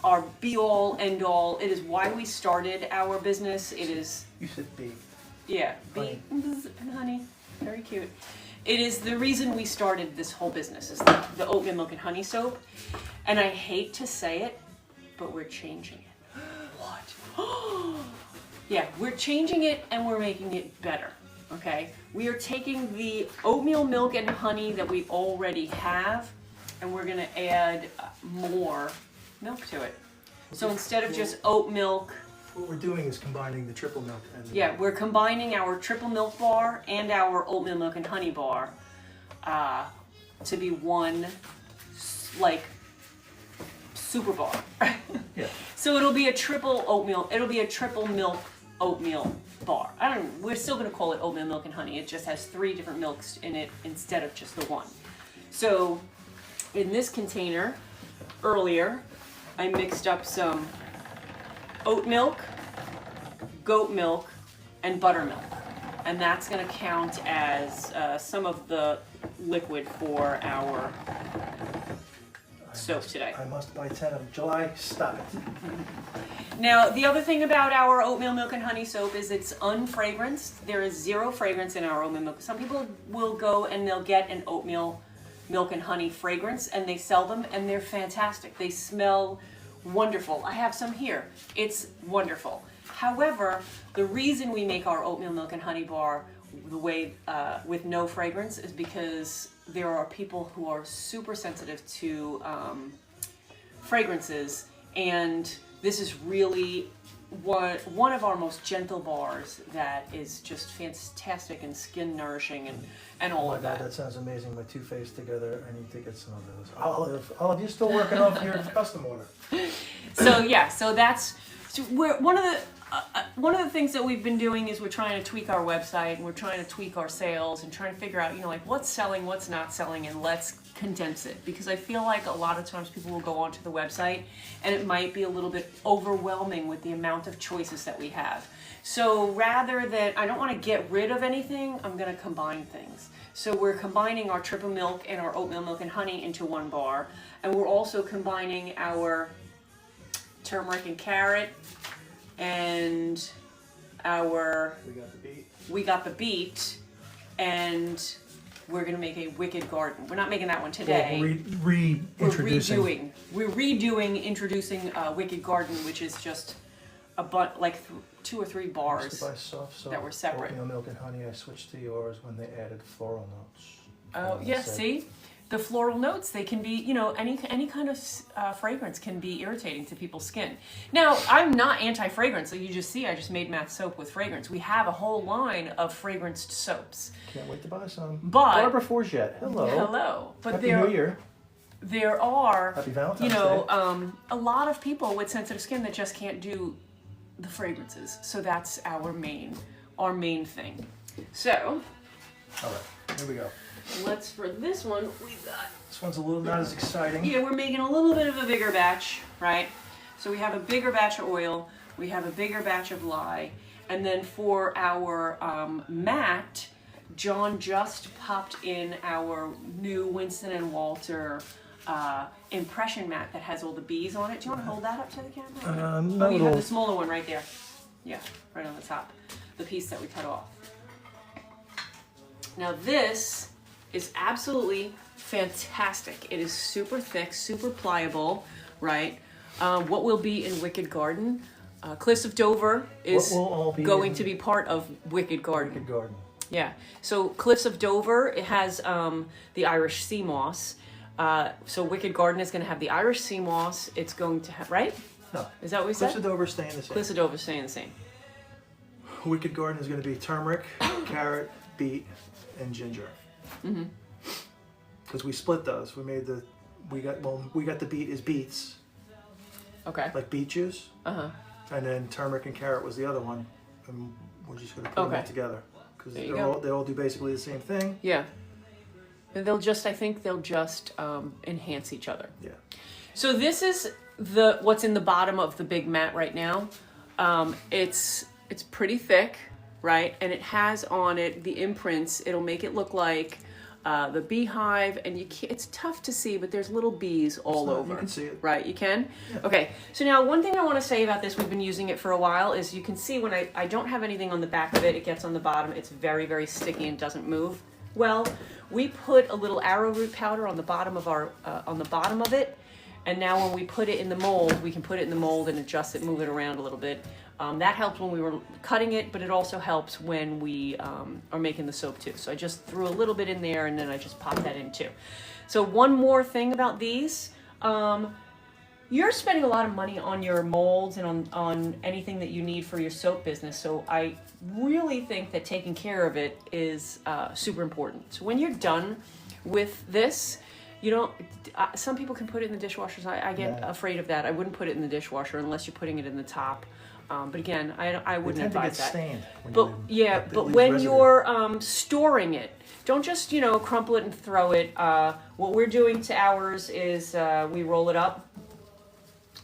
our be-all, end-all. It is why we started our business. It is, You said big. yeah, Honey. and honey, very cute. It is the reason we started this whole business, is the oatmeal milk and honey soap. And I hate to say it, but we're changing it. What? Yeah, we're changing it and we're making it better, okay? We are taking the oatmeal milk and honey that we already have, and we're gonna add more milk to it. So instead of just oat milk, What we're doing is combining the triple milk and the yeah, we're combining our triple milk bar and our oatmeal milk and honey bar to be one, like, super bar. Yeah. So it'll be a triple oatmeal. It'll be a triple milk oatmeal bar. We're still gonna call it oatmeal milk and honey. It just has 3 different milks in it instead of just the one. So in this container earlier, I mixed up some oat milk, goat milk, and buttermilk. And that's gonna count as some of the liquid for our soap today. I must buy 10 of them. July, stop it. Now, the other thing about our oatmeal milk and honey soap is it's unfragranced. There is 0 fragrance in our oatmeal milk. Some people will go and they'll get an oatmeal milk and honey fragrance and they sell them and they're fantastic. They smell wonderful. I have some here. It's wonderful. However, the reason we make our oatmeal milk and honey bar the way with no fragrance is because there are people who are super sensitive to fragrances, and this is really one of our most gentle bars that is just fantastic and skin nourishing and all Oh my of God, that. that sounds amazing. My 2 faced together. I need to get some of those. Olive, you're still working off your custom order. So yeah, so that's one of the things that we've been doing is we're trying to tweak our website and we're trying to tweak our sales and trying to figure out, like what's selling, what's not selling, and let's condense it, because I feel like a lot of times people will go onto the website and it might be a little bit overwhelming with the amount of choices that we have. So rather than, I don't want to get rid of anything, I'm going to combine things. So we're combining our triple milk and our oatmeal milk and honey into one bar, and we're also combining our turmeric and carrot, and our we got the beet, and we're gonna make a wicked garden. We're not making that one today. Reintroducing. We're introducing wicked garden, which is just a like 2 or 3 bars that were separate. Oatmeal Milk and Honey. I switched to yours when they added floral notes. Oh yeah, see? The floral notes, they can be, you know, any kind of fragrance can be irritating to people's skin. Now, I'm not anti-fragrance. So you just see, I just made matte soap with fragrance. We have a whole line of fragranced soaps. Can't wait to buy some. But Barbara Forget, hello. Hello. But Happy New Year. There are, Happy Valentine's you know, Day. a lot of people with sensitive skin that just can't do the fragrances. So that's our main thing. So, all right, here we go. For this one, we got... This one's a little not as exciting. Yeah, we're making a little bit of a bigger batch, right? So we have a bigger batch of oil, we have a bigger batch of lye, and then for our mat, John just popped in our new Winston and Walter impression mat that has all the bees on it. Do you want to hold that up to the camera? No. Oh, you have the smaller one right there. Yeah, right on the top. The piece that we cut off. Now this is absolutely fantastic. It is super thick, super pliable, right? What will be in Wicked Garden? Cliffs of Dover is going to be part of Wicked Garden. Wicked Garden. Yeah. So Cliffs of Dover, it has the Irish sea moss. So Wicked Garden is going to have the Irish sea moss. It's going to have, right? No. Is that what we said? Cliffs of Dover staying the same. Cliffs of Dover staying the same. Wicked Garden is going to be turmeric, carrot, beet, and ginger. Mm-hmm. Because we split those. We got the beet is beets. Okay. Like beet juice. Uh-huh. And then turmeric and carrot was the other one. And we're just going to put them all together. Because they all do basically the same thing. Yeah. And I think they'll just enhance each other. Yeah. So this is what's in the bottom of the big mat right now. It's pretty thick, right? And it has on it the imprints. It'll make it look like the beehive, and it's tough to see, but there's little bees all over. You can see it. Right, you can? Yeah. Okay, so now one thing I want to say about this, we've been using it for a while, is you can see when I don't have anything on the back of it, it gets on the bottom, it's very, very sticky and doesn't move. Well, we put a little arrowroot powder on the bottom of it, and now when we put it in the mold, we can put it in the mold and adjust it, move it around a little bit. That helped when we were cutting it, but it also helps when we are making the soap too. So I just threw a little bit in there and then I just popped that in too. So one more thing about these, you're spending a lot of money on your molds and on anything that you need for your soap business. So I really think that taking care of it is super important. So when you're done with this, some people can put it in the dishwasher. I get afraid of that. I wouldn't put it in the dishwasher unless you're putting it in the top. But again, I wouldn't advise that. But when you're storing it, don't just crumple it and throw it. What we're doing to ours is we roll it up,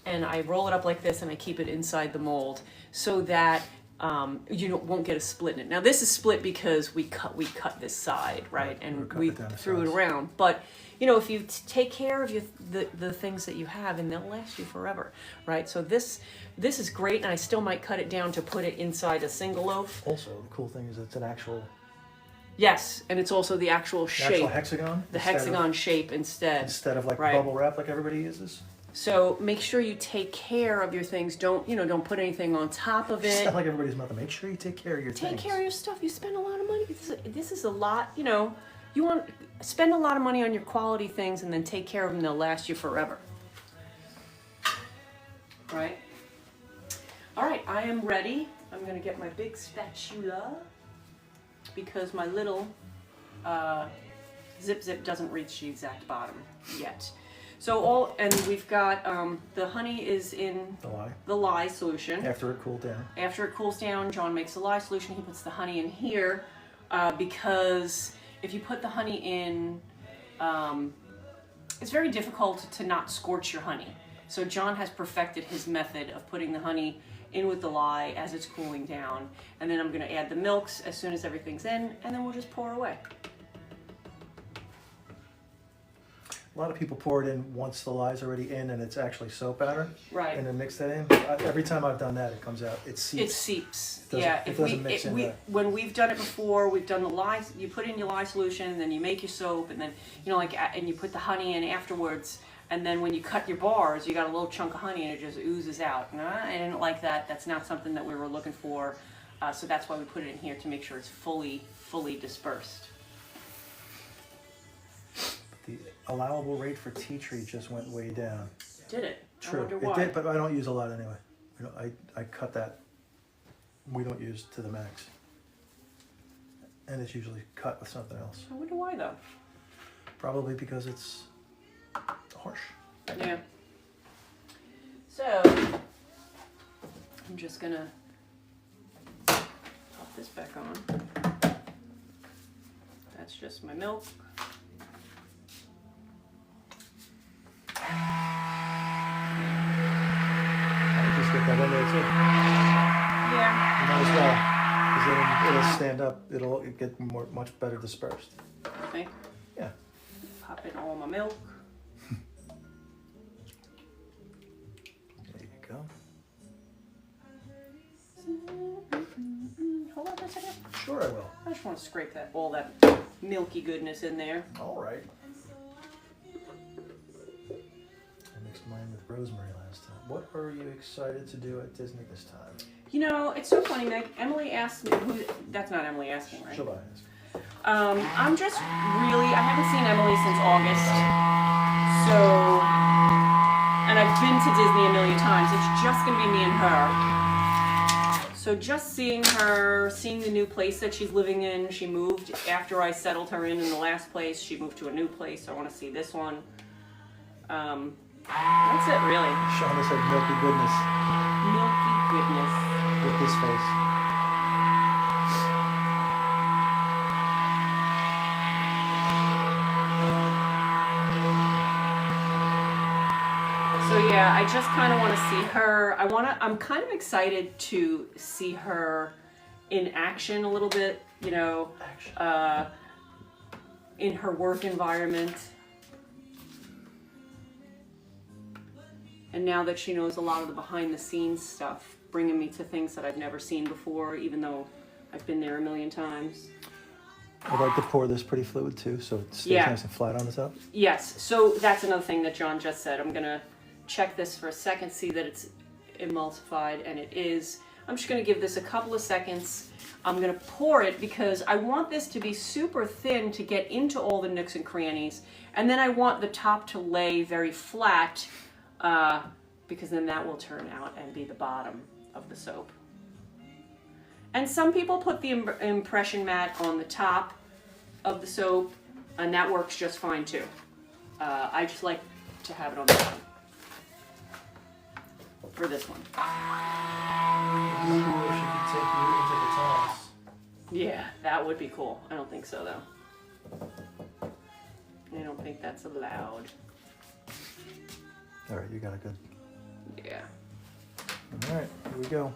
and I roll it up like this, and I keep it inside the mold so that you won't get a split in it. Now this is split because we cut this side, right, and we threw it around. But if you take care of the things that you have, and they'll last you forever, right? So this is great, and I still might cut it down to put it inside a single loaf. Also, the cool thing is it's an actual... Yes, and it's also the actual shape. The actual hexagon? The hexagon shape instead. Instead of bubble wrap like everybody uses. So make sure you take care of your things. Don't put anything on top of it. It's not like everybody's mother. Make sure you take care of your things. Take care of your stuff. You spend a lot of money. This is a lot, You want to spend a lot of money on your quality things and then take care of them. They'll last you forever. Right? All right, I am ready. I'm going to get my big spatula because my little zip doesn't reach the exact bottom yet. So we've got the honey is in the lye solution. After it cooled down. After it cools down, John makes the lye solution. He puts the honey in here because if you put the honey in, it's very difficult to not scorch your honey. So John has perfected his method of putting the honey in with the lye as it's cooling down. And then I'm going to add the milks as soon as everything's in, and then we'll just pour away. A lot of people pour it in once the lie's already in and it's actually soap batter. Right. And then mix that in. Every time I've done that, it comes out. It seeps. It seeps. It doesn't mix in there. When we've done it before, we've done the lye. You put in your lye solution, and then you make your soap, and then and you put the honey in afterwards. And then when you cut your bars, you got a little chunk of honey, and it just oozes out. And I didn't like that. That's not something that we were looking for. So that's why we put it in here to make sure it's fully dispersed. The allowable rate for tea tree just went way down. Did it? True, I wonder it why. did, but I don't use a lot anyway. I cut that. We don't use to the max, and it's usually cut with something else. I wonder why though. Probably because it's harsh. Yeah. So I'm just gonna pop this back on. That's just my milk. Just get that in there too. Yeah. You might as well, because then it'll stand up. It'll get much better dispersed. Okay. Yeah. Pop in all my milk. There you go. Hold on for a second. Sure, I will. I just want to scrape all that milky goodness in there. All right. I mixed mine with rosemary last time. What are you excited to do at Disney this time? You know, it's so funny, Meg. Emily asked me, that's not Emily asking, right? She'll ask. I'm just really, I haven't seen Emily since August. So, and I've been to Disney a million times. It's just going to be me and her. So just seeing her, seeing the new place that she's living in. She moved after I settled her in the last place. She moved to a new place. So I want to see this one. That's it, really. Shauna said milky goodness Milky goodness. with this face. So yeah, I just kind of want to see her. I'm kind of excited to see her in action a little bit, you know, in her work environment. And now that she knows a lot of the behind the scenes stuff, bringing me to things that I've never seen before, even though I've been there a million times. I'd like to pour this pretty fluid too, so it stays nice and flat on the top. Yes, so that's another thing that John just said. I'm gonna check this for a second, see that it's emulsified, and it is. I'm just gonna give this a couple of seconds. I'm gonna pour it because I want this to be super thin to get into all the nooks and crannies, and then I want the top to lay very flat, because then that will turn out and be the bottom of the soap. And some people put the impression mat on the top of the soap, and that works just fine too. I just like to have it on the bottom for this one. Maybe she could take you into the tunnels. Yeah, that would be cool. I don't think so though. I don't think that's allowed. All right, you got it good. Yeah. All right, here we go.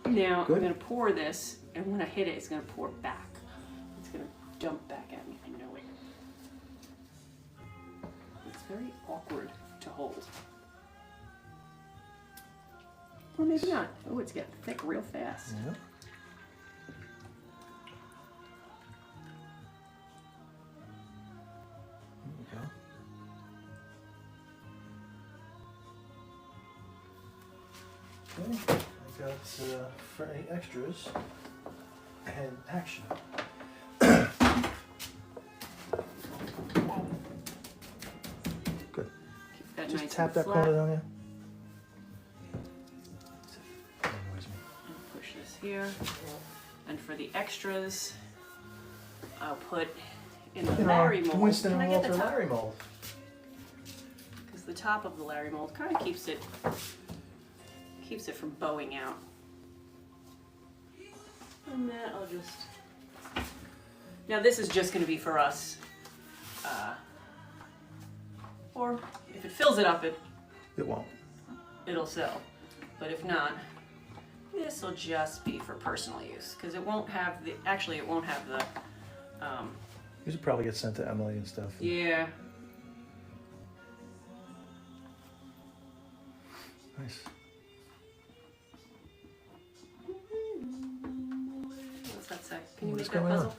Now Good. I'm going to pour this, and when I hit it, it's going to pour back. It's going to dump back at me. I know it. It's very awkward to hold. Or maybe not. Oh, it's getting thick real fast. Yeah. There we go. Okay, I got for any extras and action. Good. Keep that Just nice tap and that flat. corner down there. Annoys me. Push this here. And for the extras, I'll put in the In Larry our mold. Winston Can I and get the Walter top? Larry mold. Because the top of the Larry mold kind of keeps it from bowing out. And then I'll just. Now this is just going to be for us. Or if it fills it up, It won't. it'll sell. But if not, this will just be for personal use because it won't have the, actually it won't have the, These would probably get sent to Emily and stuff. yeah. Nice. What's that say? Can you What's make that going on? puzzle?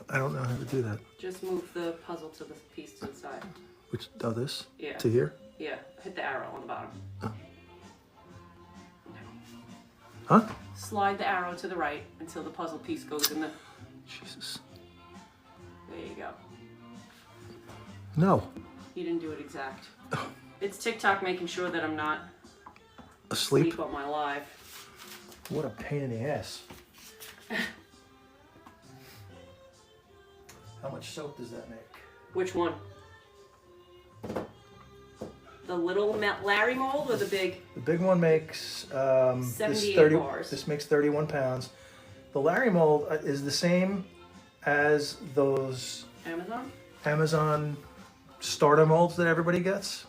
I don't know how to do that. Just move the puzzle to the piece to the side. Which, oh, this? Yeah. To here? Yeah, hit the arrow on the bottom. Oh. Huh? Slide the arrow to the right until the puzzle piece goes in the... Jesus. There you go. No. You didn't do it exact. It's TikTok making sure that I'm not Asleep? asleep on my live. What a pain in the ass. How much soap does that make? Which one? The little Larry mold or the big? The big one makes 78 bars. This makes 31 pounds. The Larry mold is the same as those Amazon starter molds that everybody gets.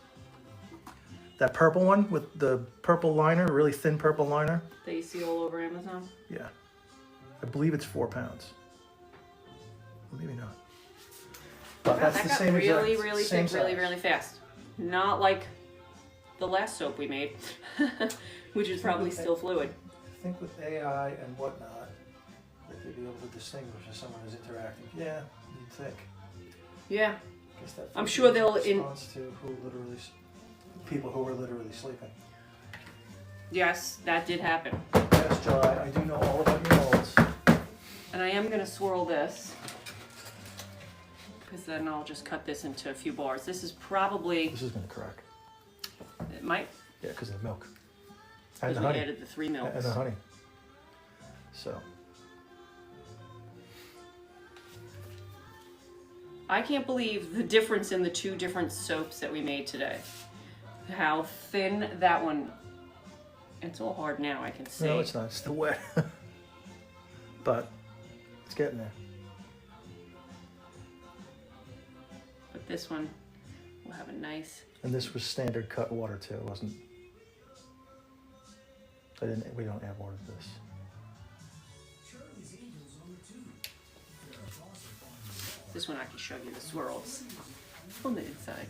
That purple one with the purple liner, really thin purple liner. That you see all over Amazon? Yeah. I believe it's 4 pounds. Maybe not. But that's the same really, exact, really same thick, really, size. really fast. Not like the last soap we made, which is probably still fluid. I think with AI and whatnot, that they'd be able to distinguish if someone is interacting. Yeah, you'd think. Yeah. Guess that I'm sure they'll response to people who were literally sleeping. Yes, that did happen. Yes, July, I do know all about your molds. And I am gonna swirl this, because then I'll just cut this into a few bars. This is probably, This is gonna crack. it might, Yeah, because of the milk. And because the we honey. added the 3 milks. And the honey. So. I can't believe the difference in the 2 different soaps that we made today. How thin that one, it's all hard now, I can see. No, it's not. It's still wet. But it's getting there. But this one will have a nice... And this was standard cut water too, it wasn't? We don't add water to this. This one I can show you the swirls on the inside.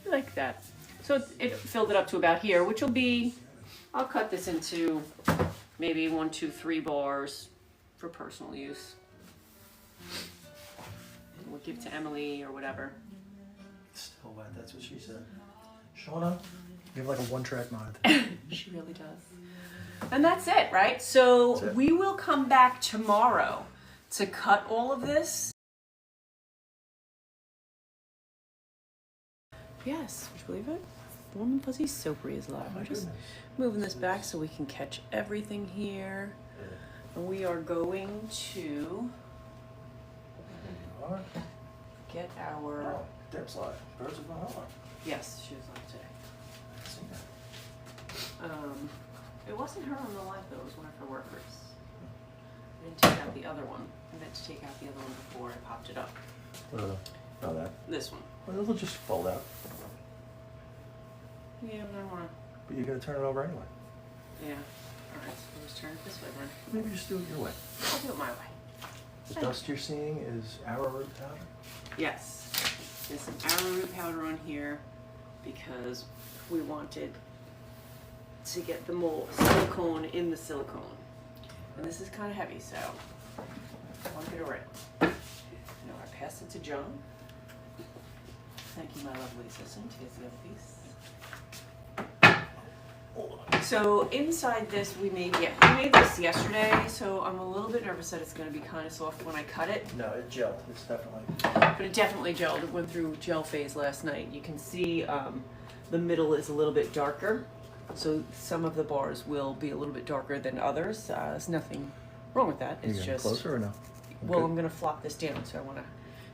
Like that. So it filled it up to about here, which will be, I'll cut this into maybe 1, 2, 3 bars for personal use. We'll give to Emily or whatever. It's still wet, that's what she said. Shauna, you have like a 1-track mind. She really does. And that's it, right? So That's it. we will come back tomorrow to cut all of this. Yes, would you believe it? Warm and fuzzy soapery is live. Oh my I'm just goodness. moving this back so we can catch everything here. And we are going to Alright. get our... Oh, Deb's live. Birds of Valhalla. Yes, she was live today. I've seen that. It wasn't her on the live though, it was one of her workers. I didn't take out the other one. I meant to take out the other one before I popped it up. Oh, that. This one. Well, it'll just fold out. Yeah, but I don't want to... But you're going to turn it over anyway. Yeah. Alright, so let's turn it this way then. Maybe just do it your way. I'll do it my way. The dust you're seeing is arrowroot powder. Yes. There's some arrowroot powder on here because we wanted to get the mold silicone in the silicone. And this is kind of heavy, so I want to get it right. Now I pass it to Joan. Thank you, my lovely assistant. Here's the other piece. So inside this we made this yesterday, so I'm a little bit nervous that it's going to be kind of soft when I cut it. No, it gelled. It's definitely. But it definitely gelled. It went through gel phase last night. You can see the middle is a little bit darker. So some of the bars will be a little bit darker than others. There's nothing wrong with that. It's just closer or no? Well, Okay. I'm going to flop this down, so I want to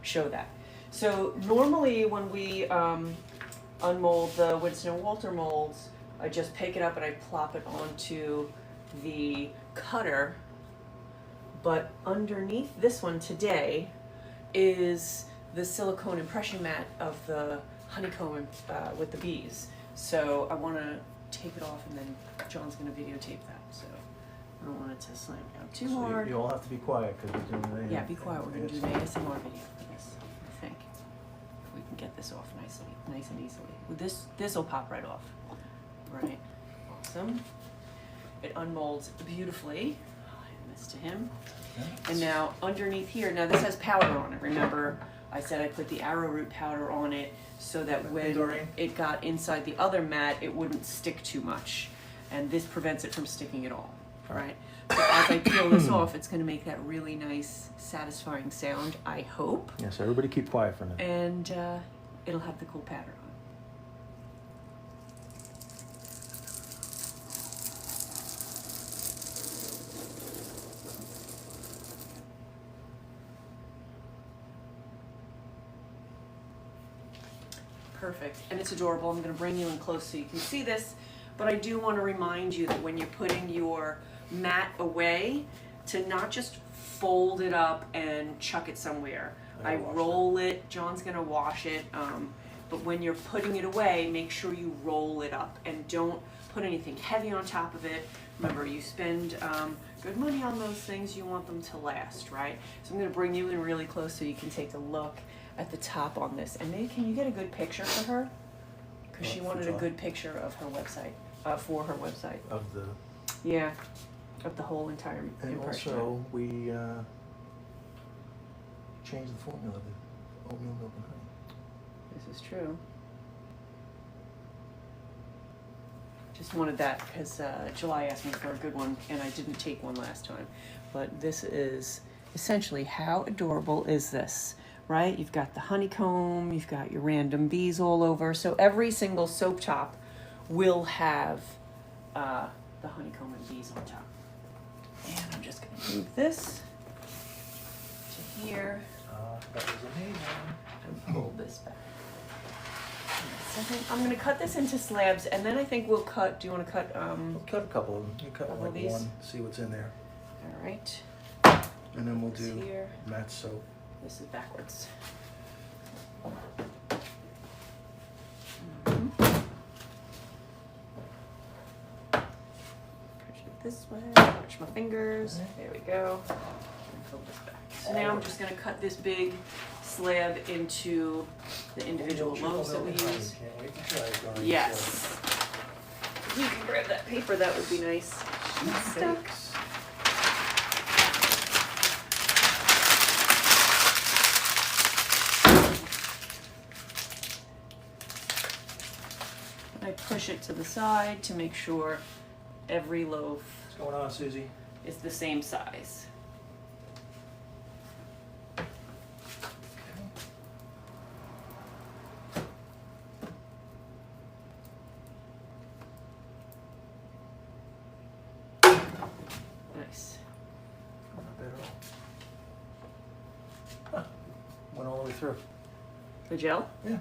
show that. So normally when we unmold the Winston and Walter molds, I just pick it up and I plop it onto the cutter. But underneath this one today is the silicone impression mat of the honeycomb with the bees. So I want to take it off and then John's gonna videotape that, so I don't want it to slam down too So hard. you all have to be quiet because we're doing the Yeah, be quiet. We're gonna do an ASMR video for this. I think if we can get this off nice and easily. Well, this will pop right off. Right. Awesome. It unmolds beautifully. I'll hand this to him. And now underneath here, now this has powder on it. Remember, I said I put the arrowroot powder on it so that when it got inside the other mat, it wouldn't stick too much. And this prevents it from sticking at all. Right? So as I peel this off, it's going to make that really nice, satisfying sound, I hope. Yes, everybody keep quiet for a minute. And it'll have the cool pattern on it. Perfect, and it's adorable. I'm going to bring you in close so you can see this, but I do want to remind you that when you're putting your mat away, to not just fold it up and chuck it somewhere. I roll it. John's going to wash it, but when you're putting it away, make sure you roll it up and don't put anything heavy on top of it. Remember, you spend good money on those things. You want them to last, right? So I'm going to bring you in really close so you can take a look at the top on this. And maybe can you get a good picture for her? Because she wanted a good picture of her website, for her website. Of the... Yeah, of the whole entire And impression. also, we changed the formula of the oatmeal milk and honey. This is true. Just wanted that because July asked me for a good one and I didn't take one last time. But this is essentially, how adorable is this? Right? You've got the honeycomb, you've got your random bees all over. So every single soap top will have the honeycomb and bees on top. And I'm just going to move this to here That was amazing. and pull this back. I'm going to cut this into slabs and then I think we'll cut, do you want to cut? We'll cut a couple of them. You cut couple of like these? one, see what's in there. All right. And then we'll This do here. matte soap. This is backwards. Push it this way, watch my fingers. There we go. And pull this back. So now I'm just going to cut this big slab into the individual loaves that we use. Can't wait to try it, darling. Yes. If you can grab that paper, that would be nice. It's stuck. I push it to the side to make sure every loaf What's going on, Susie? is the same size. Nice. Not bad at all. Huh. Went all the way through. The gel? Yeah.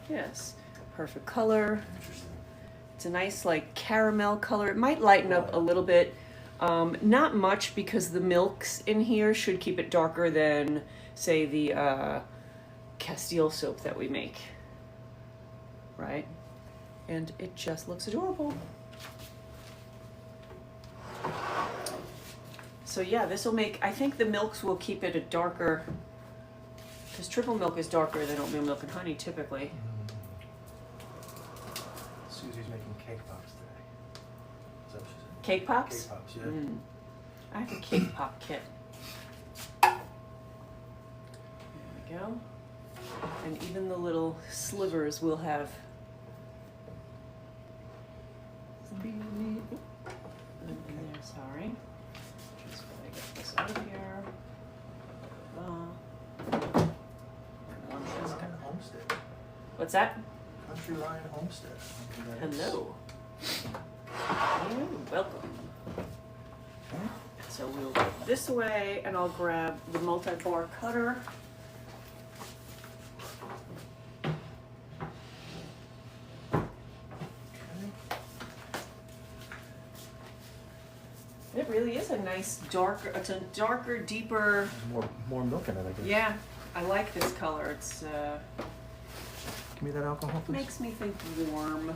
Yes. Perfect color. Interesting. It's a nice like caramel color. It might lighten up a little bit. Not much because the milks in here should keep it darker than, say, the Castile soap that we make. Right? And it just looks adorable. So yeah, this will make, I think the milks will keep it a darker, because triple milk is darker than oatmeal milk and honey typically. Susie's making cake pops today. Is that what she said? Cake pops? Cake pops, yeah. I have a cake pop kit. There we go. And even the little slivers will have. In there, sorry. Just gotta get this out of here. Country Line Homestead. What's that? Country Line Homestead. Hello. You're welcome. So we'll go this way, and I'll grab the multi-bar cutter. It really is a nice darker, it's a darker, deeper. More milk in it, I guess. Yeah, I like this color. It's Give me that alcohol, please. makes me think warm.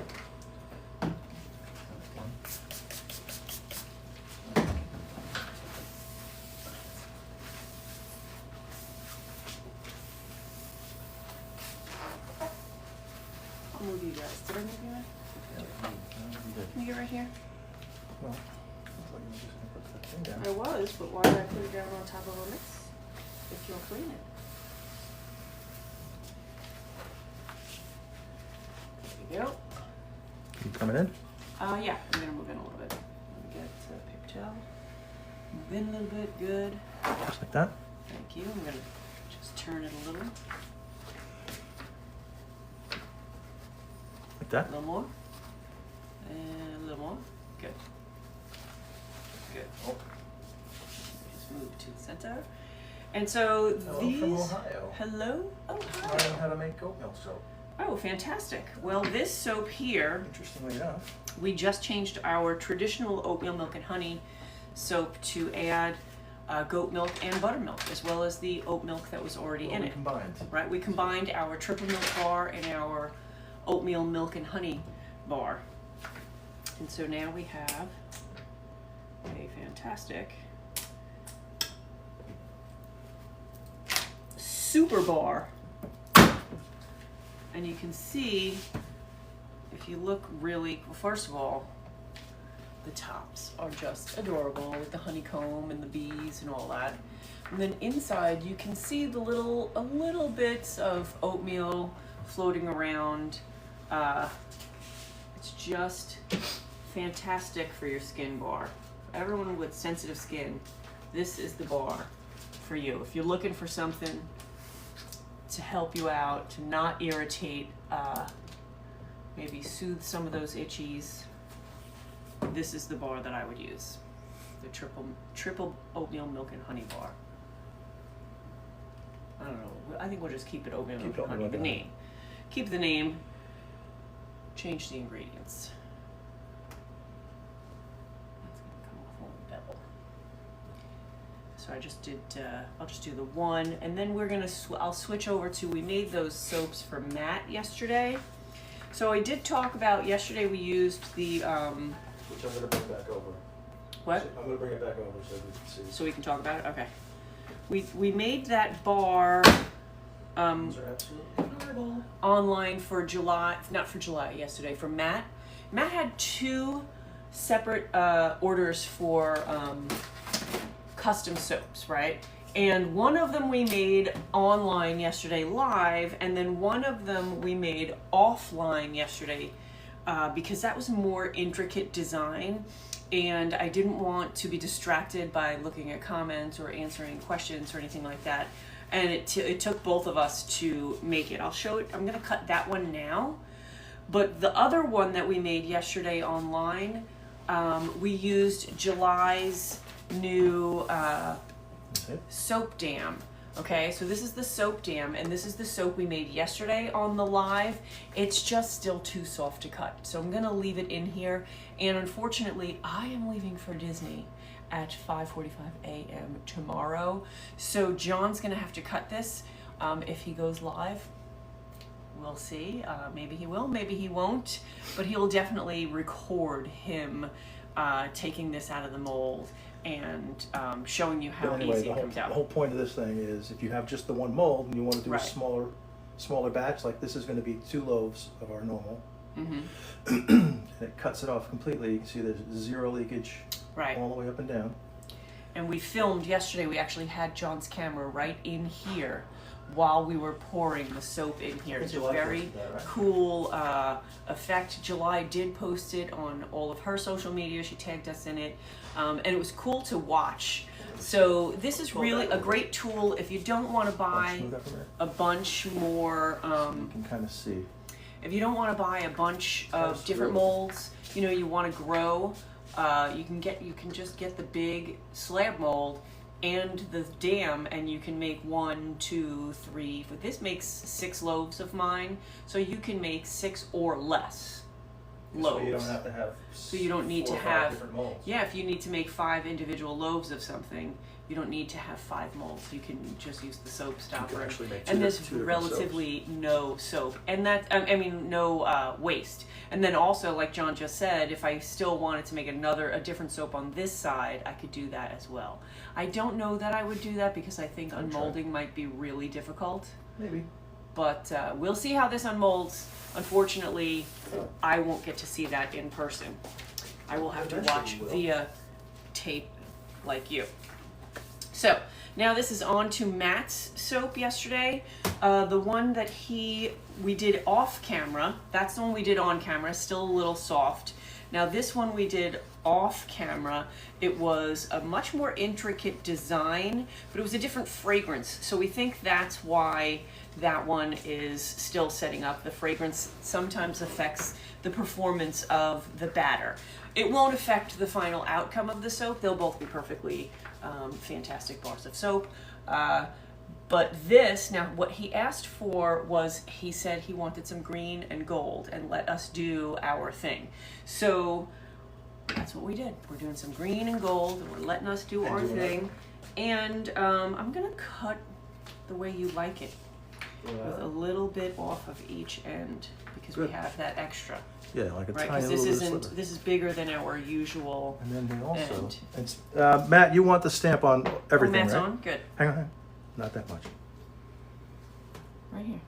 this. Did I make you that? Yeah, Can you get right here? well, looks like you're just gonna put that thing down. I was, but why did I put it down on top of a mix? If you'll clean it. There you go. You coming in? Yeah, I'm gonna move in a little bit. Let me get a paper towel. Move in a little bit, good. Just like that? Thank you. I'm gonna just turn it a little. Like that? A little more. And a little more. Good. Good. Oh. Just move to the center. And so Hello these. from Ohio. Hello, Learning Ohio. how to make oatmeal soap. Oh, fantastic. Well, this soap here, Interestingly enough, we just changed our traditional oatmeal milk and honey soap to add goat milk and buttermilk, as well as the oat milk that was already in it. combined. Right? We combined our triple milk bar and our oatmeal milk and honey bar. And so now we have a fantastic super bar. And you can see, if you look really, well, first of all, the tops are just adorable with the honeycomb and the bees and all that. And then inside you can see the little bits of oatmeal floating around. It's just fantastic for your skin bar. Everyone with sensitive skin, this is the bar for you. If you're looking for something to help you out, to not irritate, maybe soothe some of those itchies, this is the bar that I would use. The triple oatmeal milk and honey bar. I don't know. I think we'll just keep it oatmeal milk and honey. The name. Keep the name. Change the ingredients. That's gonna come off on the bevel. So I just did. I'll just do the one, and then we're gonna. I'll switch over to. We made those soaps for Matt yesterday. So I did talk about yesterday. We used the. Which I'm going to bring back over. What? I'm going to bring it back over so we can see. So we can talk about it. Okay. We made that bar. Those are absolutely adorable. Online for July, not for July, yesterday, for Matt. Matt had 2 separate orders for custom soaps, right? And one of them we made online yesterday live, and then one of them we made offline yesterday because that was a more intricate design, and I didn't want to be distracted by looking at comments or answering questions or anything like that. And it took both of us to make it. I'll show it. I'm gonna cut that one now. But the other one that we made yesterday online, we used July's new soap dam. Okay, so this is the soap dam, and this is the soap we made yesterday on the live. It's just still too soft to cut. So I'm gonna leave it in here. And unfortunately, I am leaving for Disney at 5:45 a.m. tomorrow. So John's gonna have to cut this if he goes live. We'll see. Maybe he will, maybe he won't. But he'll definitely record him taking this out of the mold and showing you how easy it comes out. The whole point of this thing is if you have just the one mold and you want to do Right. a smaller batch, like this is going to be 2 loaves of our normal. Mm-hmm. And it cuts it off completely. You can see there's 0 leakage Right. all the way up and down. And we filmed yesterday. We actually had John's camera right in here while we were pouring the soap in here. It's a July very posted that, right? cool effect. July did post it on all of her social media. She tagged us in it. And it was cool to watch. So this is really a great tool if you don't want to buy Smooth that from here. a bunch more. You can kind of see. If you don't want to buy a bunch of different molds, you want to grow. You can just get the big slab mold and the dam, and you can make 1, 2, 3. But this makes 6 loaves of mine, so you can make 6 or less loaves. So you don't have to have. So you don't need 4 to or 5 have. different molds. Yeah, if you need to make 5 individual loaves of something, you don't need to have 5 molds. You can just use the soap stopper. actually make And two there's different relatively no soap, and that no waste. And then also, like John just said, if I still wanted to make a different soap on this side, I could do that as well. I don't know that I would do that because I think unmolding might be really difficult. Maybe. But we'll see how this unfolds. Unfortunately, I won't get to see that in person. I will have to watch via tape like you. So now this is on to Matt's soap yesterday. The one that we did off camera, that's the one we did on camera, still a little soft. Now this one we did off camera, it was a much more intricate design, but it was a different fragrance. So we think that's why that one is still setting up. The fragrance sometimes affects the performance of the batter. It won't affect the final outcome of the soap. They'll both be perfectly fantastic bars of soap. But this, now what he asked for was, he said he wanted some green and gold and let us do our thing. So that's what we did. We're doing some green and gold and we're letting us do our thing. And I'm gonna cut the way you like it, with a little bit off of each end, because we have that extra. Yeah, like a Right, tiny because little this is bigger than our usual. And then they also, end. it's, Matt, you want the stamp on everything, Matt's right? on? Good. Hang on. Not that much. Right here.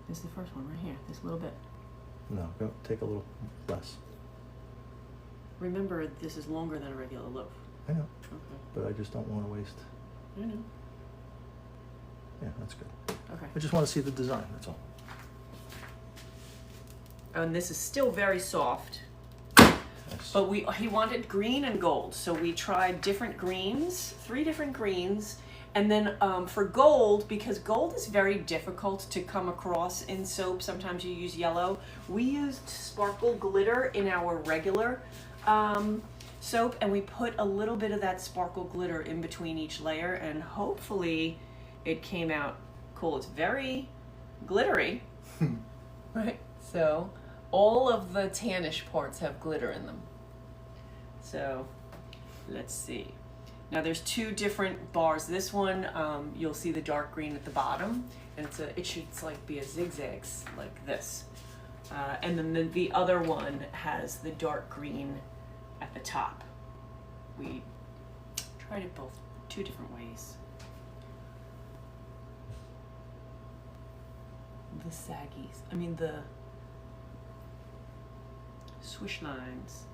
This is the first one, right here. This little bit. No, go take a little less. Remember, this is longer than a regular loaf. I know, Okay. but I just don't want to waste. I know. Yeah, that's good. Okay. I just want to see the design, that's all. And this is still very soft. Nice. But he wanted green and gold, so we tried different greens, 3 different greens, and then for gold, because gold is very difficult to come across in soap, sometimes you use yellow, we used sparkle glitter in our regular soap, and we put a little bit of that sparkle glitter in between each layer, and hopefully it came out cool. It's very glittery, right? So all of the tannish parts have glitter in them. So let's see. Now there's 2 different bars. This one, you'll see the dark green at the bottom, and it should like be a zigzags like this. And then the other one has the dark green at the top. We tried it both 2 different ways. The saggies, the swish lines.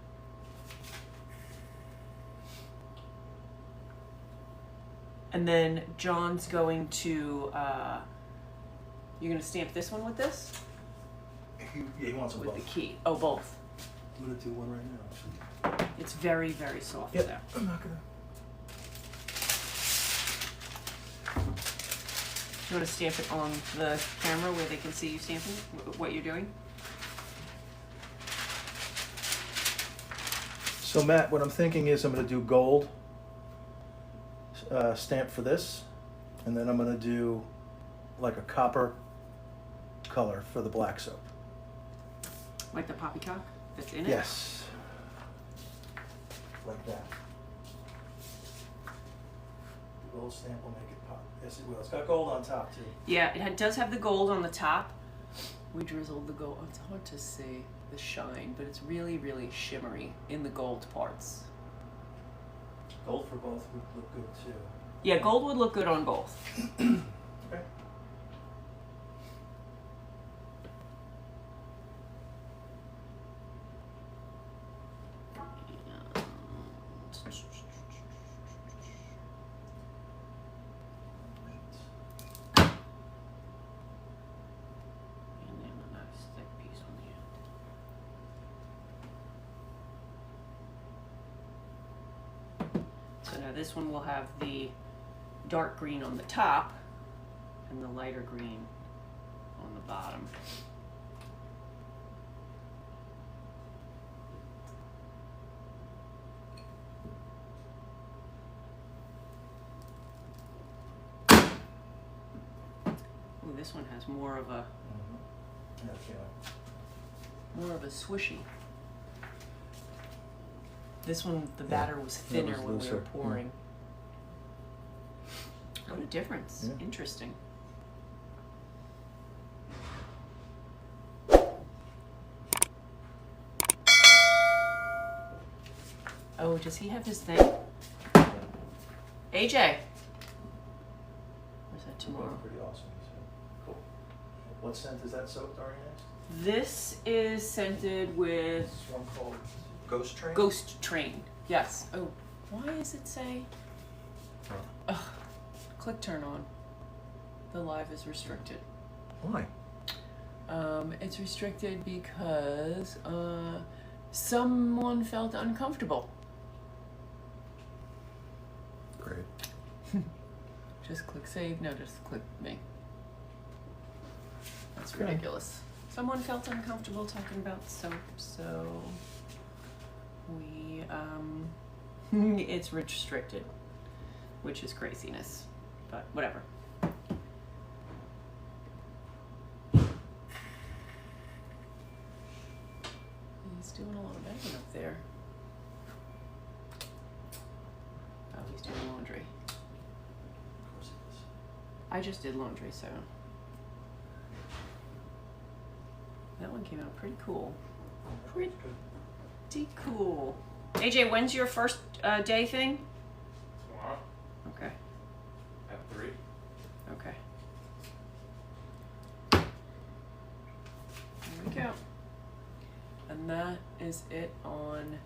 And then John's going to, you're gonna stamp this one with this? He wants them With the both. key. Oh, both. I'm going to do one right now, actually. It's very, very soft Yep, there. I'm not going You want to stamp it on the camera where they can see you stamping what you're doing? So Matt, what I'm thinking is I'm going to do gold stamp for this, and then I'm going to do like a copper color for the black soap. Like the poppycock that's in it? Yes. Like that. The gold stamp will make it pop. Yes, it will. It's got gold on top too. Yeah, it does have the gold on the top. We drizzled the gold. It's hard to see the shine, but it's really, really shimmery in the gold parts. Gold for both would look good too. Yeah, gold would look good on both. Okay. And then a nice thick piece on the end. So now this one will have the dark green on the top and the lighter green on the bottom. Ooh, this one has more of a swishy. This one, the batter was thinner when we were looser. pouring. What a difference. Yeah. Interesting. Oh, does he have his thing? AJ. Where's that They're tomorrow? both pretty awesome. So. Cool. What scent is that soap already next? This is scented with This one called Ghost Train? Ghost Train. Yes. Oh, why does it say? Huh. Ugh. Click turn on. The live is restricted. Why? It's restricted because someone felt uncomfortable. Great. Just click save. No, just click me. That's Okay. ridiculous. Someone felt uncomfortable talking about soap, so we it's restricted, which is craziness, but whatever. He's doing a lot of banging up there. Oh, he's doing laundry. Of course it is. I just did laundry, so that one came out pretty cool. Pretty cool. AJ, when's your first day thing? Tomorrow Okay. at 3. Okay. There we go. And that is it on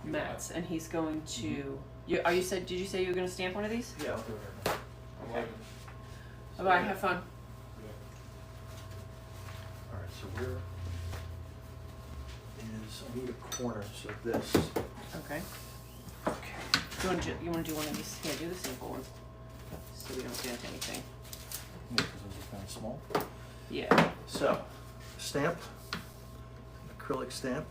Matt's, and he's going to. Did you say you were going to stamp one of these? Yeah, I'll do it right now. Okay. Bye bye. Have fun. Alright, so where is, I need a corner, so this. Okay. Okay. You want to do one of these? Here, do the simple one, so we don't dent anything. Yeah, because those are kind of small. Yeah. So, stamp, acrylic stamp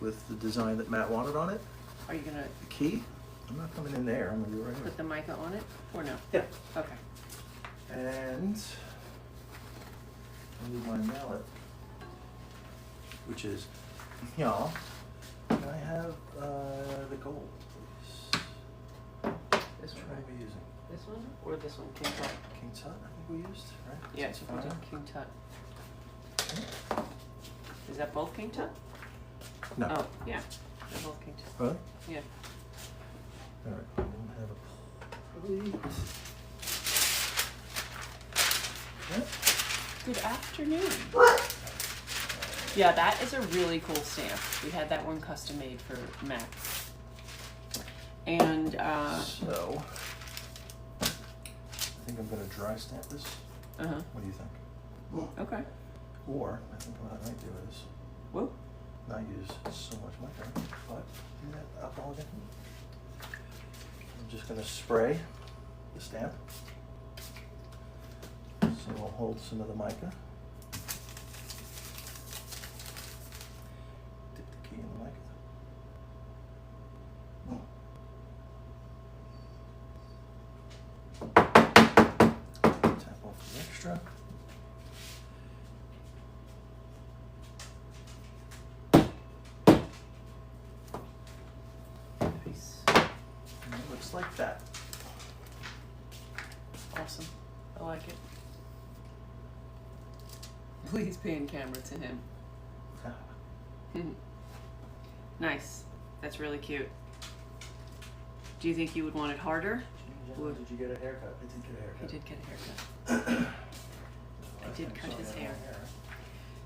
with the design that Matt wanted on it. Are you gonna The key, I'm not coming in there, I'm gonna do it right here. put the mica on it or no? Yeah. Okay. And I need my mallet, which is, y'all, can I have the gold, please? This Which one. one are we using? This one or this one? King Tut. King Tut, I think we used, right? Yeah, Since we'll it's do fine. King Tut. Is that both King Tut? No. Oh, yeah. They're both King Tut. Really? Yeah. Alright, I don't have a plate. Okay. Good afternoon. Yeah, that is a really cool stamp. We had that one custom made for Matt. And So, I think I'm gonna dry stamp this. uh-huh. What do you think? Okay. Or, I think what I might do is Whoa. not use so much mica, but do that alcohol again. I'm just gonna spray the stamp. So we'll hold some of the mica. Dip the key in the mica. Tap off the extra. Nice. And it looks like that. Awesome. I like it. Please pan camera to him. Nice. That's really cute. Do you think you would want it harder? Did you get a haircut? I did get a He haircut. did get a haircut. I did cut his hair.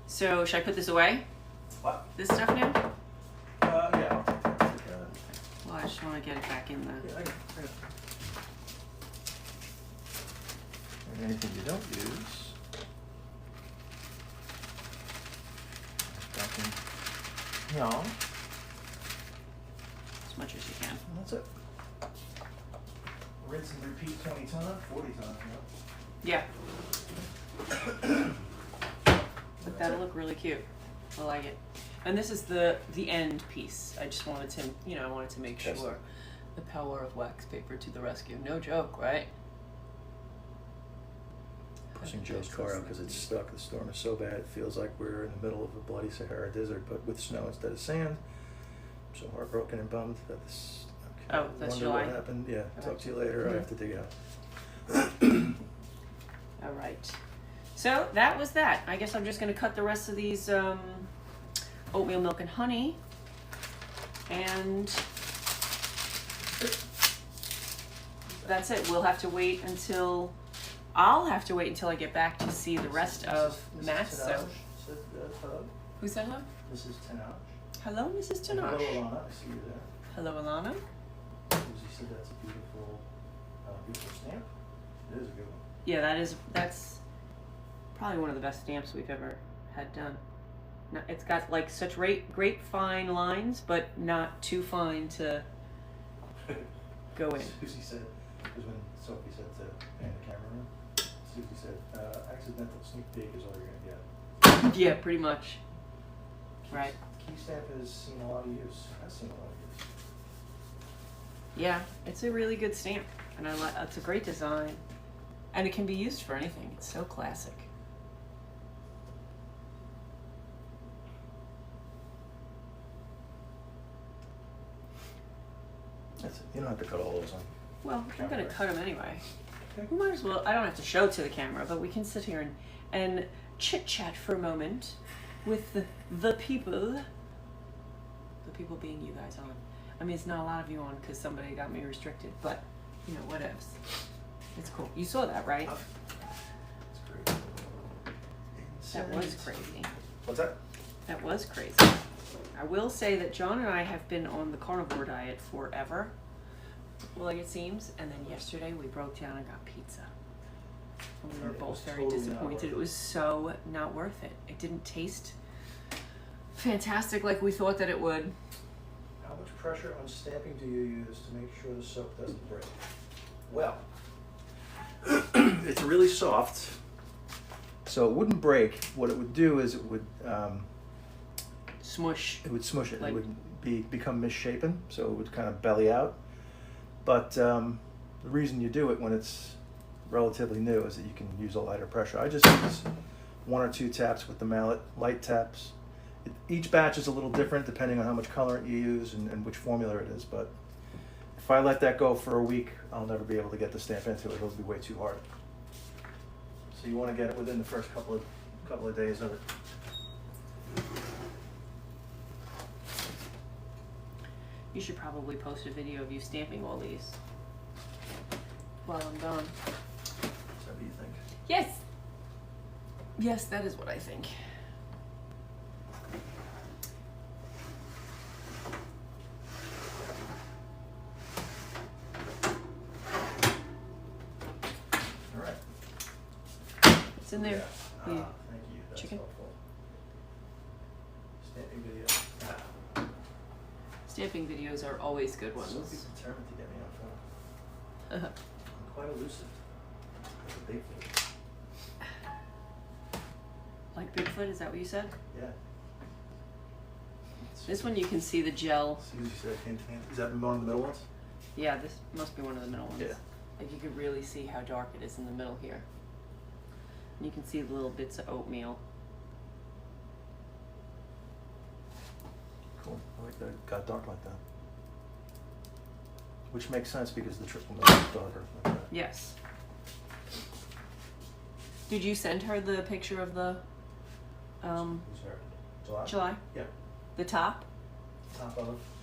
So, should I put this away? What? This stuff now? Yeah, I'll take care of that. Well, I just want to get it back in the. Yeah, I got it. And anything you don't use, back in, yeah, As much as you can. and that's it. Rinse and repeat 20 times, 40 times, Yeah. But that'll look really cute. I like it. And this is the end piece. I just wanted to, I wanted to make Yes. sure. The power of wax paper to the rescue. No joke, right? Pushing Joe's car out because it's stuck. The storm is so bad it feels like we're in the middle of a bloody Sahara desert, but with snow instead of sand. I'm so heartbroken and bummed that this. Okay, Oh, that's wonder July. what happened. Yeah, talk to you later. I have to dig out. All right. So that was that. I guess I'm just going to cut the rest of these oatmeal milk and honey. And that's it. We'll have to wait until I'll have to wait until I get back to see the rest of Mrs. Matt's. So, Tenage said, hello. who said hello? Mrs. Tenage. Hello, Mrs. And hello, Tanash. Alana. I see you there. Hello, Alana. Susie said that's a beautiful, beautiful stamp. It is a good one. Yeah, that's probably one of the best stamps we've ever had done. No, it's got like such great fine lines, but not too fine to go in. Susie said, because when Sophie said to pan the camera in, Susie said, accidental sneak peek is all you're going to get. Yeah, pretty much. Right. Key stamp has seen a lot of use. Has seen a lot of use. Yeah, it's a really good stamp, and it's a great design, and it can be used for anything. It's so classic. That's it. You don't have to cut all those on. Well, I'm gonna cut them anyway. Okay. We might as well. I don't have to show to the camera, but we can sit here and chit chat for a moment with the people. The people being you guys on. I mean, it's not a lot of you on because somebody got me restricted, but you know, whatevs. It's cool. You saw that, right? That's great. That was crazy. What's that? That was crazy. I will say that John and I have been on the carnivore diet forever, like it seems, and then yesterday we broke down and got pizza. And we were It both was very totally not disappointed. worth It was so not worth it. It didn't taste fantastic like we thought that it would. How much pressure on stamping do you use to make sure the soap doesn't break? Well, it's really soft, so it wouldn't break. What it would do is it would Smush. smush it. Like- It would become misshapen, so it would kind of belly out. But the reason you do it when it's relatively new is that you can use a lighter pressure. I just use 1 or 2 taps with the mallet, light taps. Each batch is a little different depending on how much colorant you use and which formula it is, but if I let that go for a week, I'll never be able to get the stamp into it. It'll be way too hard. So you want to get it within the first couple of days of it. You should probably post a video of you stamping all these while I'm gone. Is that what you think? Yes. Yes, that is what I think. All right. It's in there. Yeah. The Thank you. That's chicken. helpful. Stamping video. Stamping videos are always good ones. Sophie's determined to get me on phone. I'm quite elusive. Like a Bigfoot. Like Bigfoot, is that what you said? Yeah. This one you can see the gel. Susie said hint, hint. Is that one of the middle ones? Yeah, this must be one of the middle ones. Yeah. Like you can really see how dark it is in the middle here. And you can see the little bits of oatmeal. Cool. I like that it got dark like that. Which makes sense because the triple milk is darker like that. Yes. Did you send her the picture of the Who's her? July? July? Yeah. The top Top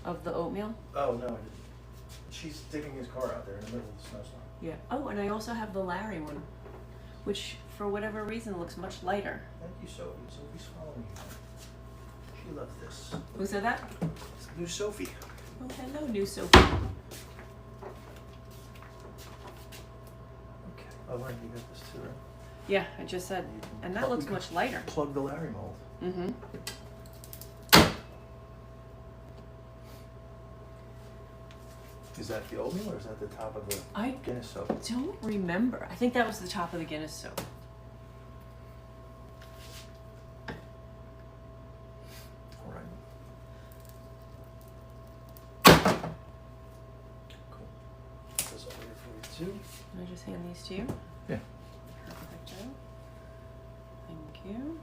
of the oatmeal? Oh, no, I didn't. She's digging his car out there in the middle of the snowstorm. Yeah. Oh, and I also have the Larry one, which for whatever reason looks much lighter. Thank you, Sophie. Sophie's following you. She loves this. Who said that? It's new Sophie. Oh, hello, new Sophie. Okay. Oh, right, you got this too, right? Yeah, I just said, and that looks much lighter. Plug the Larry mold. Mm-hmm. Is that the oatmeal or is that the top of the I Guinness soap? don't remember. I think that was the top of the Guinness soap. All right. Cool. This over here for you too. Can I just hand these to you? Yeah. Perfecto. Thank you.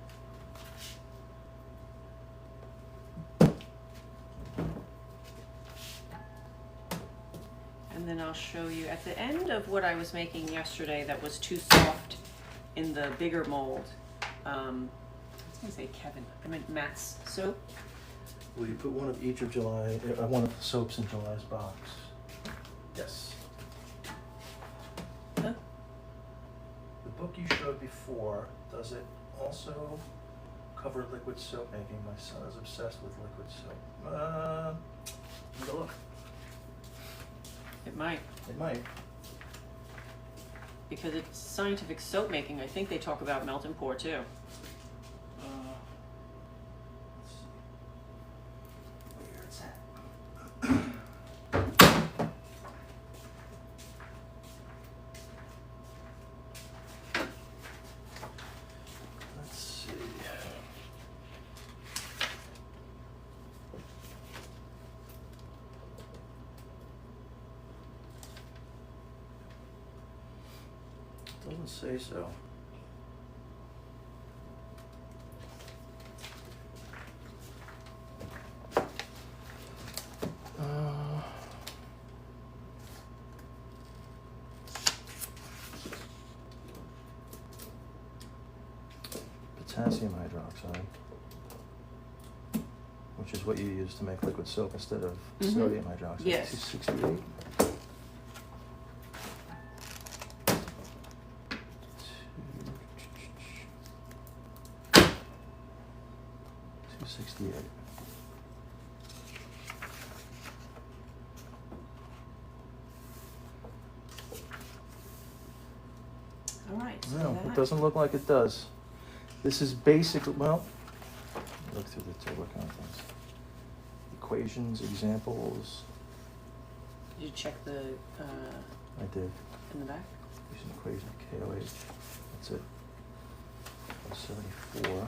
And then I'll show you at the end of what I was making yesterday that was too soft in the bigger mold. I was gonna say Kevin. I meant Matt's soap. Will you put one of each of July, one of the soaps in July's box? Yes. Huh? you showed before, does it also cover liquid soap making? My son is obsessed with liquid soap. Need a look. It might. It might. Because it's scientific soap making. I think they talk about melt and pour too. Let's see. Where it's at. Let's see. Doesn't say so. Potassium hydroxide, which is what you use to make liquid soap instead of sodium hydroxide. Yes. 268. All right. So No, that- it doesn't look like it does. This is basically, well, look through the table of contents. Equations, examples. Did you check the I did. in the back? Use an equation of KOH. That's it. 74.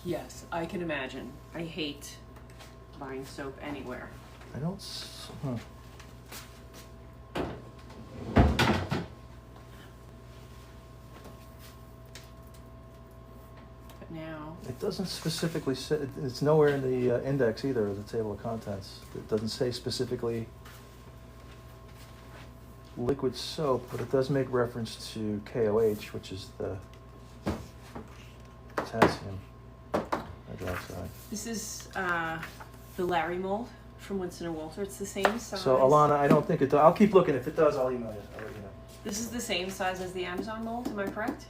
Yes, I can imagine. I hate buying soap anywhere. I don't. But now, It doesn't specifically say, it's nowhere in the index either, or the table of contents. It doesn't say specifically liquid soap, but it does make reference to KOH, which is the potassium hydroxide. this is the Larry mold from Winston and Walter. It's the same size. So Alana, I don't think it does. I'll keep looking. If it does, I'll email you. I'll let you know. This is the same size as the Amazon mold. Am I correct?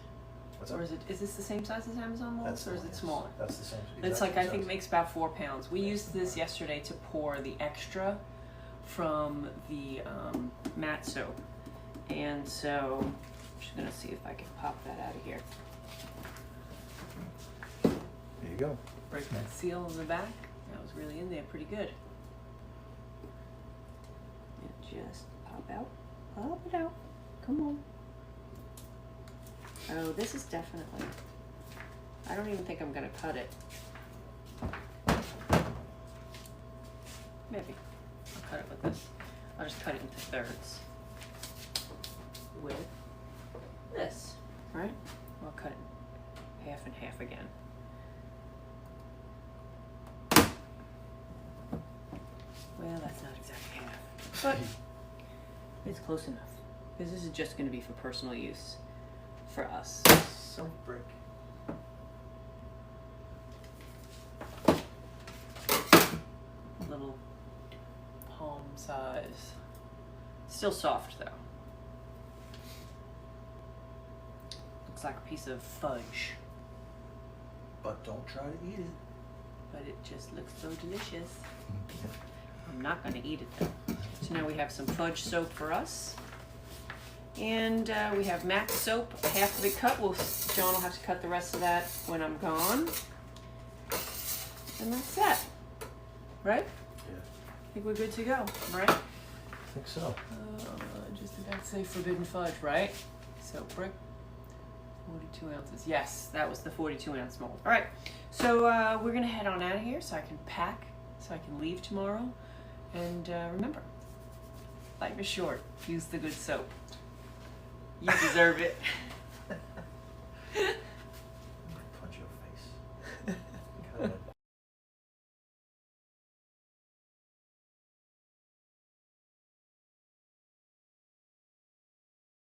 What's Or that? is this the same size as Amazon molds, or is the one, it yes. smaller? That's the same. It's exactly like, I the think it size. makes about 4 pounds. We used this yesterday to pour the extra from the matte soap. And so, I'm just gonna see if I can pop that out of here. There you go. Break that seal in the back. That was really in there pretty good. And just pop out. Pop it out. Come on. Oh, this is definitely, I don't even think I'm gonna cut it. Maybe. I'll cut it with this. I'll just cut it into thirds. With this, right? I'll cut it half and half again. Well, that's not exactly half, but it's close enough. Because this is just gonna be for personal use for us. Soap brick. Little palm size. Still soft though. Looks like a piece of fudge, But don't try to eat it. but it just looks so delicious. I'm not gonna eat it though. So now we have some fudge soap for us. And we have matte soap, half of it cut. John will have to cut the rest of that when I'm gone. And that's that. Right? Yeah, I think we're good to go, right? I think so. Just about to say forbidden fudge, right? Soap brick, 42 ounces. Yes, that was the 42 ounce mold. All right, so we're gonna head on out of here so I can pack, so I can leave tomorrow. And remember, life is short. Use the good soap. You deserve it.